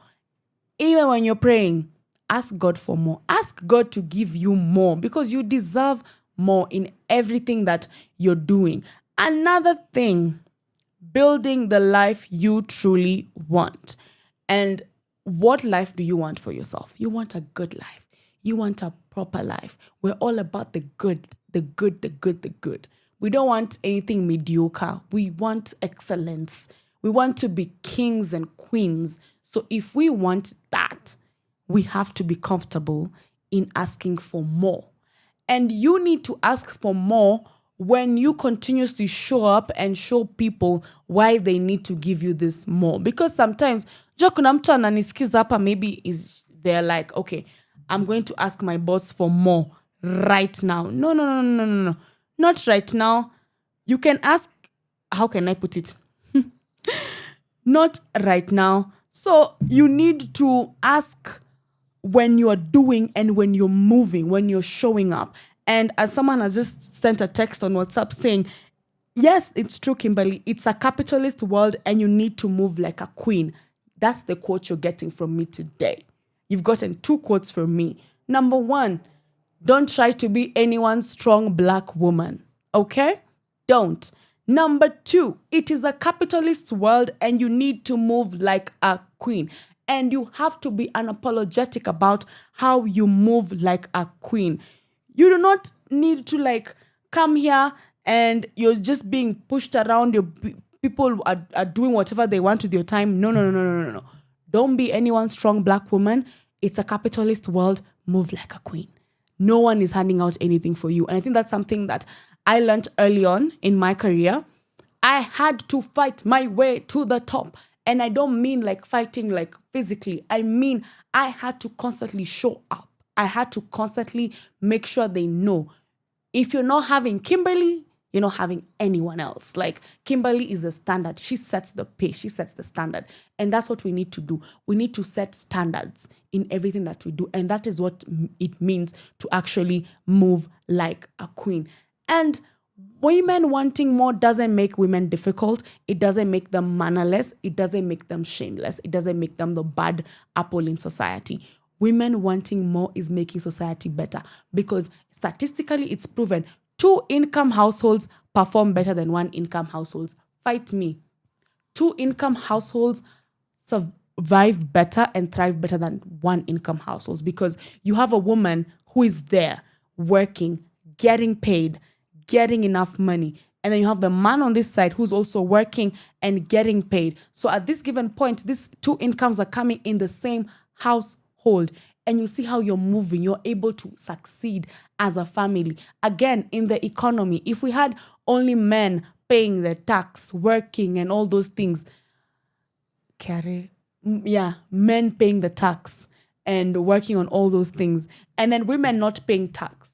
Even when you're praying, ask God for more. Ask God to give you more because you deserve more in everything that you're doing. Another thing, building the life you truly want. And what life do you want for yourself? You want a good life. You want a proper life. We're all about the good. We don't want anything mediocre. We want excellence. We want to be kings and queens. So if we want that, we have to be comfortable in asking for more. And you need to ask for more when you continuously show up and show people why they need to give you this more. Because sometimes, kuna mtu ananisikiza hapa, maybe they're like, okay, I'm going to ask my boss for more right now. No. Not right now. You can ask, how can I put it? Not right now. So you need to ask when you're doing and when you're moving, when you're showing up. And as someone has just sent a text on WhatsApp saying, yes, it's true, Kimberly. It's a capitalist world and you need to move like a queen. That's the quote you're getting from me today. You've gotten 2 quotes from me. Number 1, don't try to be anyone's strong black woman. Okay? Don't. Number 2, it is a capitalist world and you need to move like a queen. And you have to be unapologetic about how you move like a queen. You do not need to come here and you're just being pushed around. People are doing whatever they want with your time. No. Don't be anyone's strong black woman. It's a capitalist world. Move like a queen. No one is handing out anything for you. And I think that's something that I learned early on in my career. I had to fight my way to the top. And I don't mean fighting physically. I mean, I had to constantly show up. I had to constantly make sure they know. If you're not having Kimberly, you're not having anyone else. Kimberly is the standard. She sets the pace. She sets the standard. And that's what we need to do. We need to set standards in everything that we do. And that is what it means to actually move like a queen. And women wanting more doesn't make women difficult. It doesn't make them mannerless. It doesn't make them shameless. It doesn't make them the bad apple in society. Women wanting more is making society better because statistically it's proven 2-income households perform better than 1-income households. Fight me. 2-income households survive better and thrive better than 1-income households because you have a woman who is there working, getting paid, getting enough money, And then you have the man on this side who's also working and getting paid. So at this given point, these two incomes are coming in the same household. And you see how you're moving. You're able to succeed as a family. Again, in the economy, if we had only men paying the tax, working and all those things, men paying the tax and working on all those things, and then women not paying tax.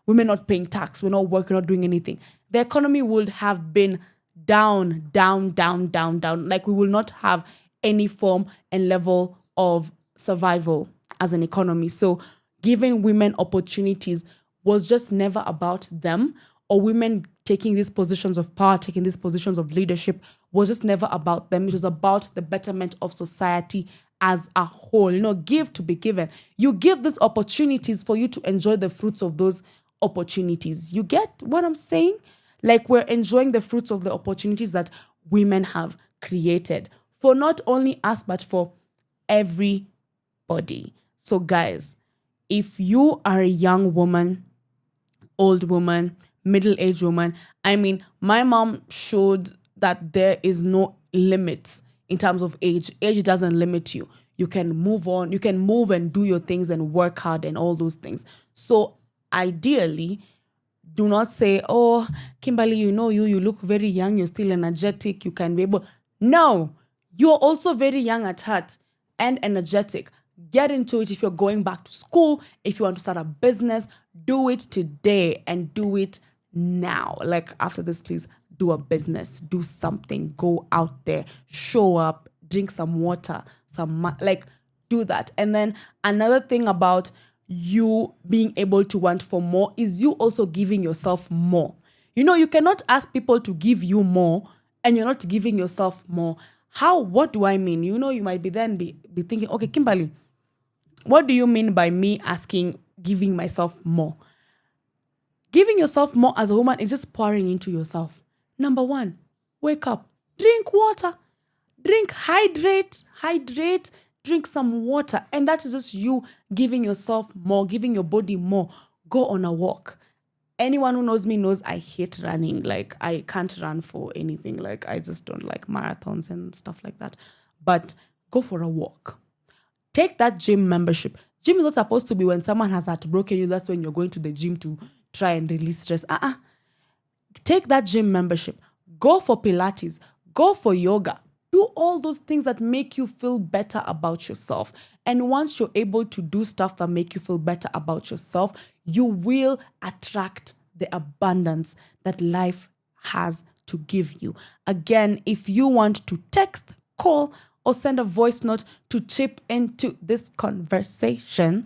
Women not paying tax, we're not working, not doing anything. The economy would have been down. Like we will not have any form and level of survival as an economy. So giving women opportunities was just never about them, or women taking these positions of power, taking these positions of leadership was just never about them. It was about the betterment of society as a whole. Give to be given. You give these opportunities for you to enjoy the fruits of those opportunities. You get what I'm saying? Like we're enjoying the fruits of the opportunities that women have created for not only us, but for everybody. So guys, if you are a young woman, old woman, middle-aged woman, my mom showed that there is no limits in terms of age. Age doesn't limit you. You can move on. You can move and do your things and work hard and all those things. So ideally, do not say, oh, Kimberly, you look very young. You're still energetic. You can be able. No, you're also very young at heart and energetic. Get into it. If you're going back to school, if you want to start a business, do it today and do it now. Like after this, please do a business, do something, go out there, show up, drink some water, do that. And then another thing about you being able to want for more is you also giving yourself more. You cannot ask people to give you more and you're not giving yourself more. What do I mean? You might be thinking, okay, Kimberly, what do you mean by me giving myself more? Giving yourself more as a woman is just pouring into yourself. Number one, wake up, drink water, hydrate, drink some water. And that is just you giving yourself more, giving your body more. Go on a walk. Anyone who knows me knows I hate running. Like I can't run for anything. Like I just don't like marathons and stuff like that. But go for a walk. Take that gym membership. Gym is not supposed to be when someone has heartbroken you. That's when you're going to the gym to try and release stress. Take that gym membership. Go for Pilates. Go for yoga. Do all those things that make you feel better about yourself. And once you're able to do stuff that make you feel better about yourself, you will attract the abundance that life has to give you. Again, if you want to text, call, or send a voice note to chip into this conversation,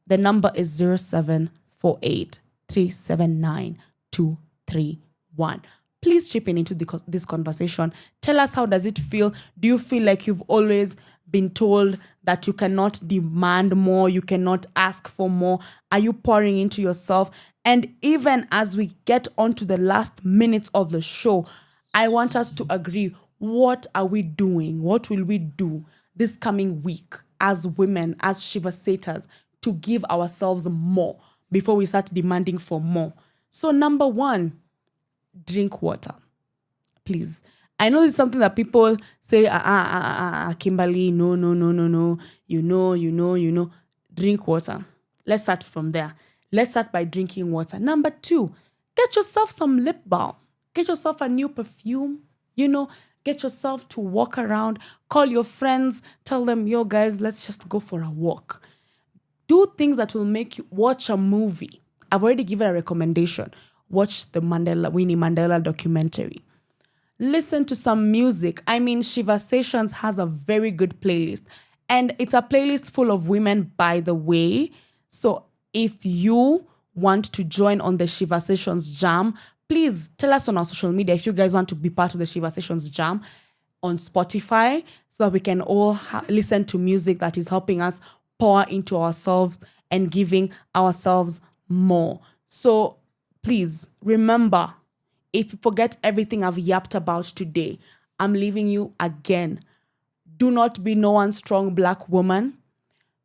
the number is 0748 379 231. Please chip into this conversation. Tell us, how does it feel? Do you feel like you've always been told that you cannot demand more, you cannot ask for more? Are you pouring into yourself? And even as we get on to the last minutes of the show, I want us to agree, what are we doing? What will we do this coming week as women, as Sheversations, to give ourselves more before we start demanding for more? So number one, drink water, please. I know it's something that people say, Kimberly, no. You know. Drink water. Let's start from there. Let's start by drinking water. Number two, get yourself some lip balm. Get yourself a new perfume. Get yourself to walk around. Call your friends. Tell them, yo, guys, let's just go for a walk. Do things that will make you watch a movie. I've already given a recommendation. Watch the Winnie Mandela documentary. Listen to some music. Sheversations has a very good playlist. And it's a playlist full of women, by the way. So if you want to join on the Sheversations Jam, please tell us on our social media if you guys want to be part of the Sheversations Jam on Spotify, so that we can all listen to music that is helping us pour into ourselves and giving ourselves more. So please remember, if you forget everything I've yapped about today, I'm leaving you again. Do not be no one strong black woman.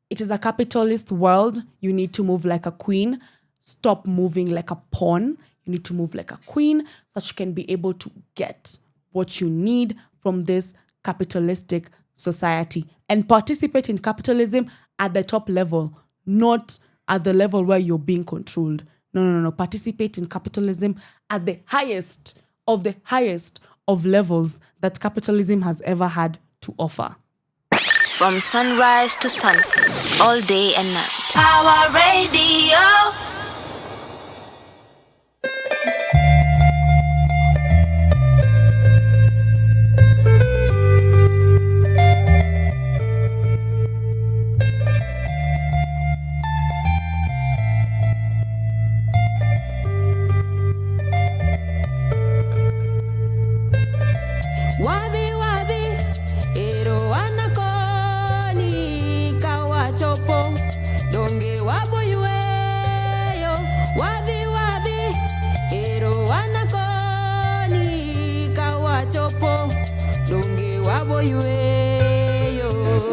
It is a capitalist world. You need to move like a queen. Stop moving like a pawn. You need to move like a queen so that you can be able to get what you need from this capitalistic society and participate in capitalism at the top level, not at the level where you're being controlled. No. Participate in capitalism at the highest of levels that capitalism has ever had to offer. From sunrise to sunset, all day and night. Power Radio.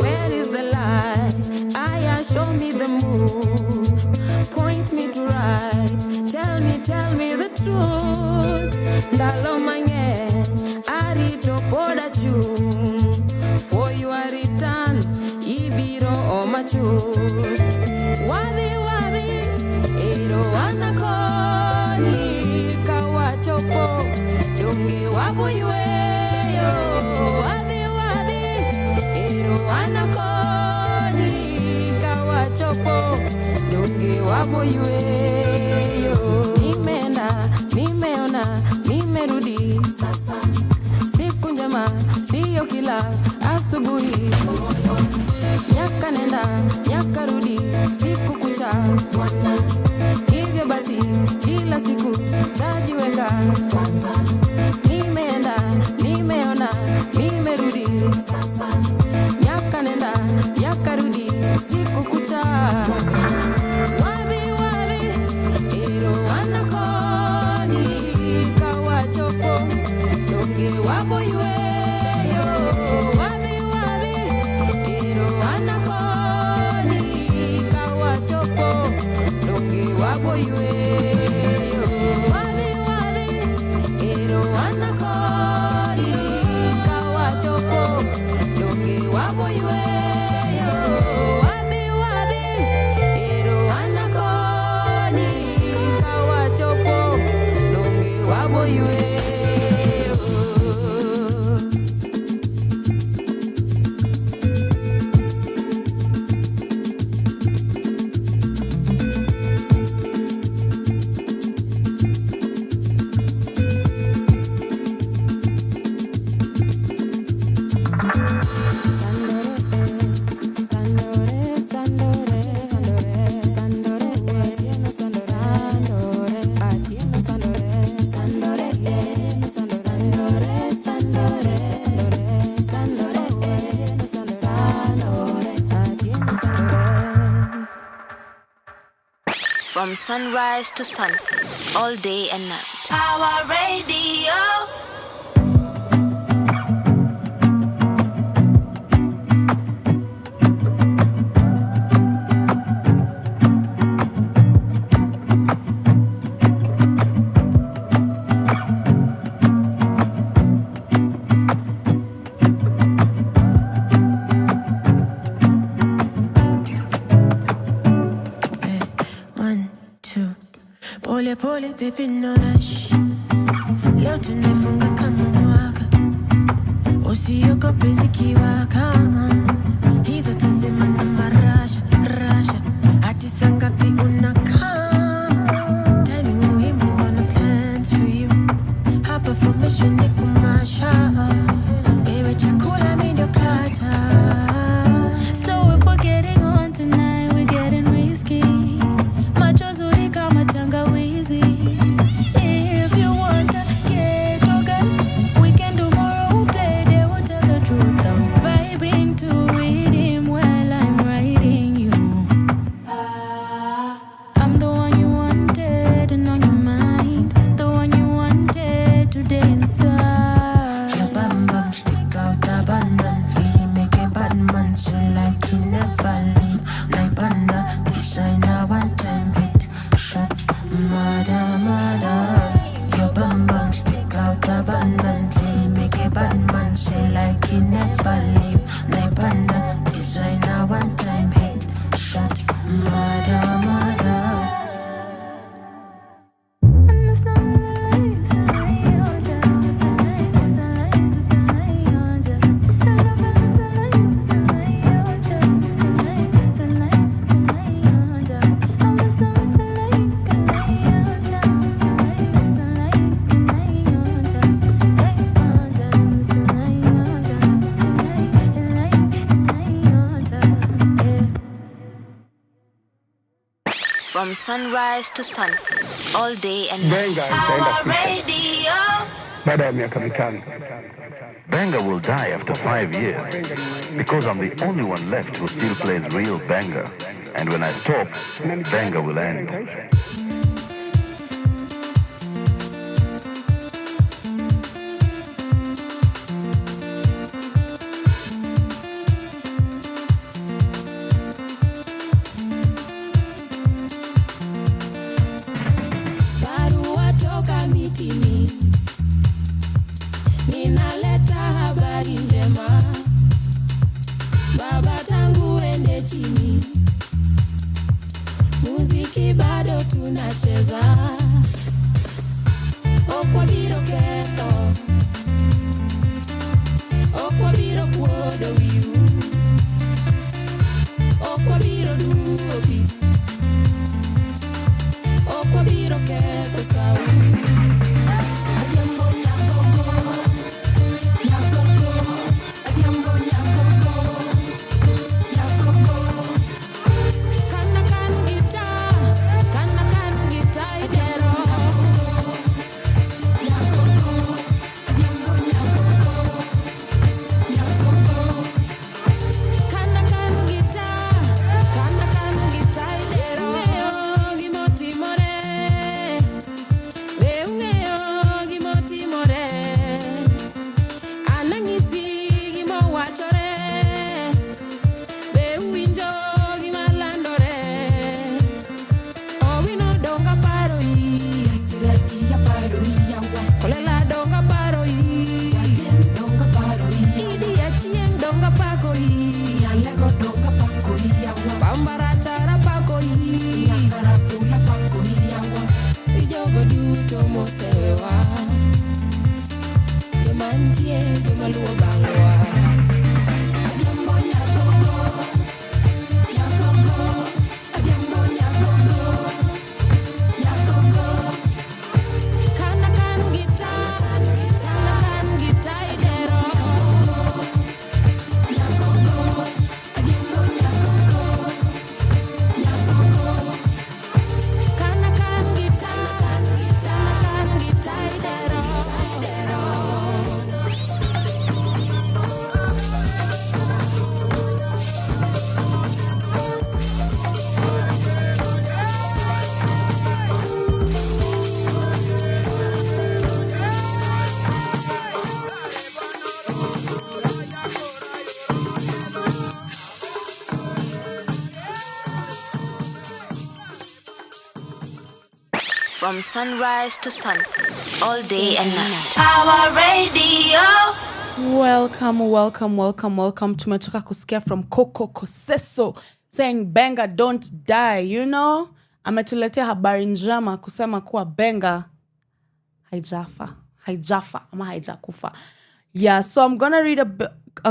Where is the lie? Aya, show me the move. Point me to right. Tell me the truth. Ndalo manye, arito poda chu. For you are return, ibiro o machuth. Wabi, ero anakoni, kawachopo, donge wabo yueyo. Wabi, ero anakoni, kawachopo, donge wabo yueyo. Nimeona, nimerudi sasa. Siku njema, siyo kila asubuhi. Nyaka nenda, nyaka rudi, siku kucha. Hivyo basi, kila siku tajiweka kwanza. Nimeona, nimerudi sasa. Nyaka nenda, nyaka rudi, siku kucha. Wabi, ero anakoni, kawachopo, donge wabo yueyo. Wabi, ero anakoni, kawachopo, donge wabo yueyo. Wabi, ero anakoni, kawachopo, donge wabo yueyo. Wabi, ero anakoni, kawachopo, donge wabo yueyo. From sunrise to sunset, all day and night. Power Radio. Pole baby no rush. Leo tunafunga kama mwaka. Usiogope zikiwaka. Hizo tasema na marasha. Ati saa ngapi unakaa? Timing muhimu wana plans for you. Hapa formation ni kumasha. Wewe chakula mimi ndio plata. So if we're getting on tonight, we're getting risky. Macho zuri kama tangawizi. If you want to get organ, we can do more role play. They will tell the truth. I'm vibing to rhythm while I'm writing you. I'm the one you wanted and on your mind. The one you wanted today inside. Your bam bam stick out abundance. We make a bad man so like he never leave. Like panda, we shine a one time hit shot. Mada. like he never leave. Naipanda, designer one time hit. Shot, murder, murder. From sunrise to sunset, all day and Benga night. itaenda Our kufa radio. baada ya miaka mitano. Benga will die after 5 years because I'm the only one left who still plays real Benga. And when I stop, Benga will end. Barua toka mitini, ninaleta habari njema. Baba tangu ende chini, muziki bado tunacheza. Okwa biro ketho, okwa biro kuodo wiu, okwa biro duobi, okwa biro ketho sau. Adiambo nyagogo, nyagogo, adiambo nyagogo, nyagogo. Kana kan gita idero. Nyagogo, adiambo nyagogo, nyagogo. Kana kan gita idero. Gimotimore, gimotimore. Anangisi gimowachore, winjo gimalandore. Owino donga paroi, asirati ya paroi yawa. Kolela donga paroi, jatien donga paroi. Idi achien donga pakoi, yalego donga pakoi yawa. Pambarachara pakoi, yakara pula pakoi yawa. Ijogo duto mosewewa, jomantie jomaluo bangwa. Adiambo nyagogo, nyagogo, adiambo nyagogo, nyagogo. Kana kan gita idero. Nyagogo, adiambo nyagogo, nyagogo. Kana kan gita idero. From sunrise to sunset, all day and night. Our radio. Welcome. Tumetoka kusikia from Coco Koseso saying Benga don't die, you know? Ametuletea habari njema kusema kuwa Benga haijafa ama haijakufa. Yeah, so I'm gonna read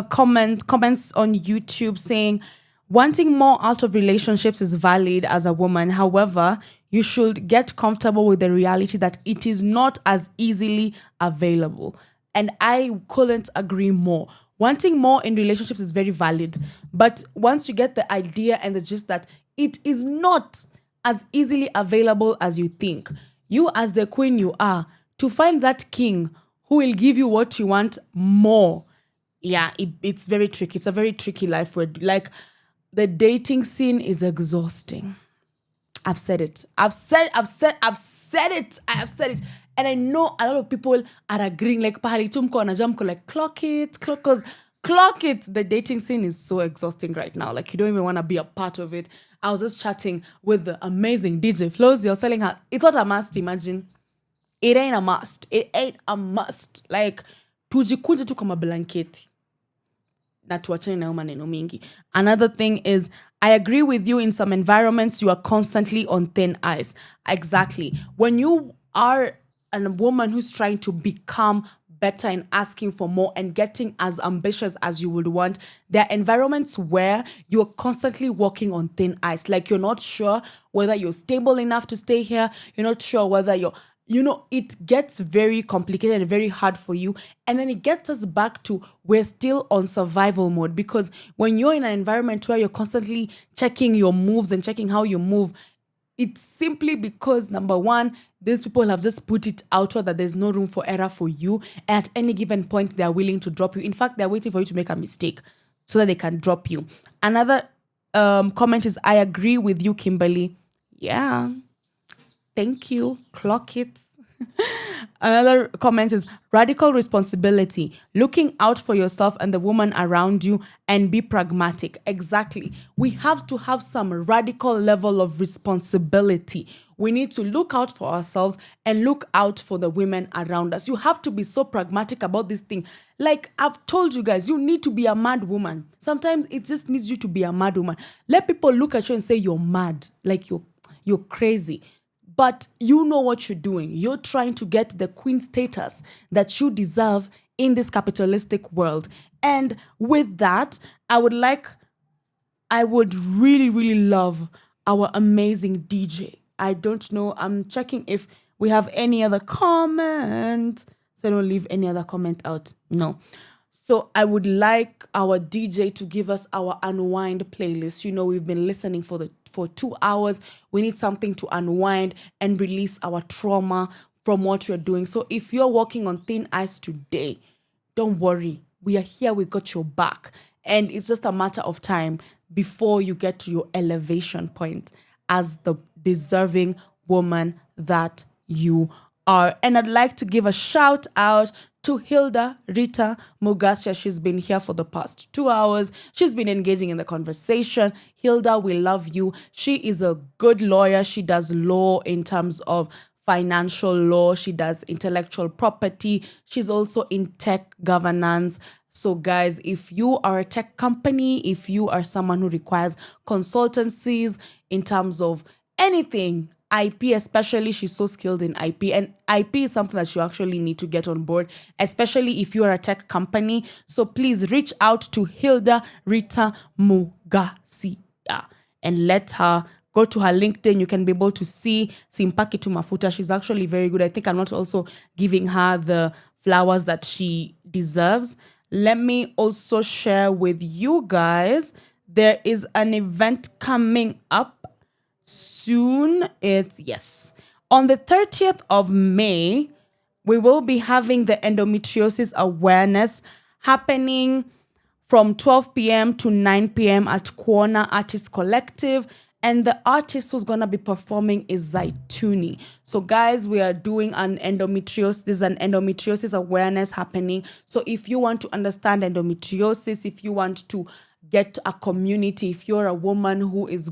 comments on YouTube saying wanting more out of relationships is valid as a woman. However, you should get comfortable with the reality that it is not as easily available. And I couldn't agree more. Wanting more in relationships is very valid. But once you get the idea and the gist that it is not as easily available as you think, you as the queen you are, to find that king who will give you what you want more, yeah, it's very tricky. It's a very tricky life where, like, the dating scene is exhausting. I've said it. I have said it. And I know a lot of people are agreeing, like, clock it. The dating scene is so exhausting right now. Like, you don't even want to be a part of it. I was just chatting with the amazing DJ Flozz. You're selling her. It's not a must, imagine. It ain't a must. Like, tujikunje tu kama blanketi. na tuachane na maneno mingi. Another thing is, I agree with you, in some environments you are constantly on thin ice. Exactly. When you are a woman who's trying to become better and asking for more and getting as ambitious as you would want, there are environments where you're constantly walking on thin ice. Like, you're not sure whether you're stable enough to stay here. You're not sure whether it gets very complicated and very hard for you. And then it gets us back to, we're still on survival mode, because when you're in an environment where you're constantly checking your moves and checking how you move, it's simply because, number one, these people have just put it out so that there's no room for error for you. And at any given point, they're willing to drop you. In fact, they're waiting for you to make a mistake so that they can drop you. Another comment is, I agree with you, Kimberly. Yeah. Thank you. Clock it. Another comment is, radical responsibility, looking out for yourself and the woman around you, and be pragmatic. Exactly. We have to have some radical level of responsibility. We need to look out for ourselves and look out for the women around us. You have to be so pragmatic about this thing. Like I've told you guys, you need to be a mad woman. Sometimes it just needs you to be a mad woman. Let people look at you and say you're mad, like you're crazy. But you know what you're doing. You're trying to get the queen status that you deserve in this capitalistic world. And with that, I would really, really love our amazing DJ. I don't know. I'm checking if we have any other comment. So I don't leave any other comment out. No. So I would like our DJ to give us our unwind playlist. We've been listening for 2 hours. We need something to unwind and release our trauma from what we're doing. So if you're walking on thin ice today, don't worry. We are here. We got your back. And it's just a matter of time before you get to your elevation point as the deserving woman that you are. And I'd like to give a shout out to Hilda Rita Mugasia. She's been here for the past 2 hours. She's been engaging in the conversation. Hilda, we love you. She is a good lawyer. She does law in terms of financial law. She does intellectual property. She's also in tech governance. So guys, if you are a tech company, if you are someone who requires consultancies in terms of anything, IP especially, she's so skilled in IP, and IP is something that you actually need to get on board, especially if you are a tech company. So please reach out to Hilda Rita Mugasia and let her go to her LinkedIn. You can be able to see Simpaki to Mafuta. She's actually very good. I think I'm not also giving her the flowers that she deserves. Let me also share with you guys, there is an event coming up soon. It's on the 30th of May, we will be having the endometriosis awareness happening from 12 p.m. to 9 p.m. at Kuona Artist Collective. And the artist who's going to be performing is Zaituni. So guys, we are doing there's an endometriosis awareness happening. So if you want to understand endometriosis, if you want to get a community, if you're a woman who is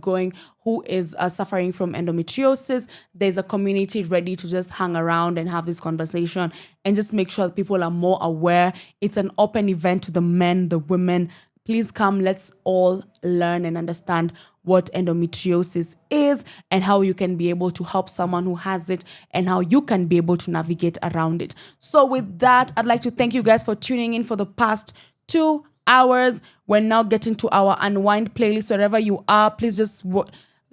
suffering from endometriosis, there's a community ready to just hang around and have this conversation and just make sure that people are more aware. It's an open event to the men, the women. Please come, let's all learn and understand what endometriosis is and how you can be able to help someone who has it and how you can be able to navigate around it. So with that, I'd like to thank you guys for tuning in for the past 2 hours. We're now getting to our unwind playlist. Wherever you are, please just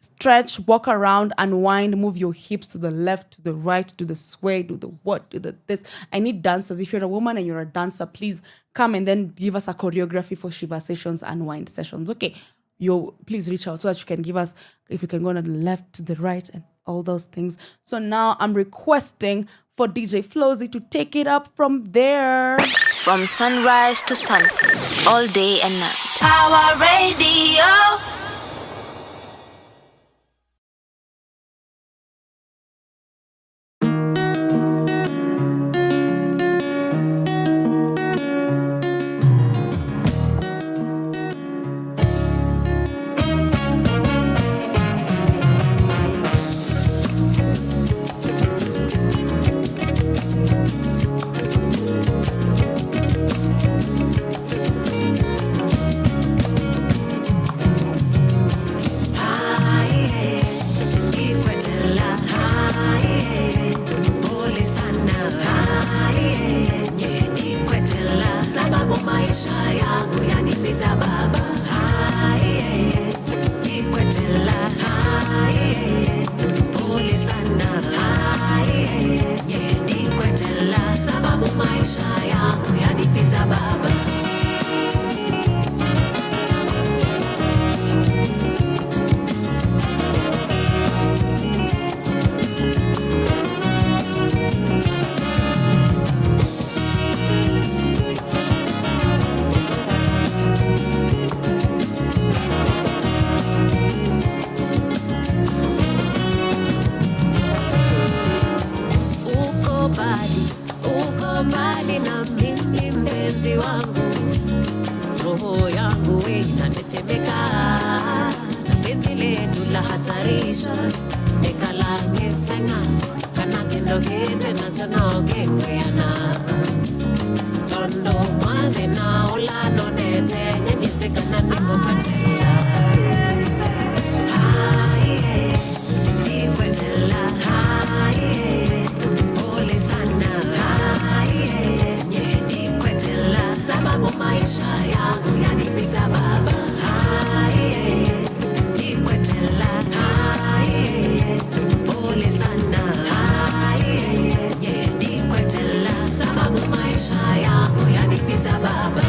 stretch, walk around, unwind, move your hips to the left, to the right, do the sway, do the what, do the this. I need dancers. If you're a woman and you're a dancer, please come and then give us a choreography for Sheversations unwind sessions. Okay, please reach out so that you can give us, if you can go to the left, to the right, and all those things. So now I'm requesting for DJ Flozzy to take it up from there. From sunrise to sunset, all day and night. Power Radio. Kendo kete na chano kekuyana Tondo mwane na ulano nete Nyenyeseka na nimo patela Haiye Ikwetela Haiye Pole sana Haiye Nye ikwetela Sababu maisha yangu yanipita baba Haiye Ikwetela Haiye Pole sana Haiye Nye ikwetela Sababu maisha yangu yanipita baba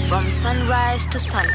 From sunrise to sunset.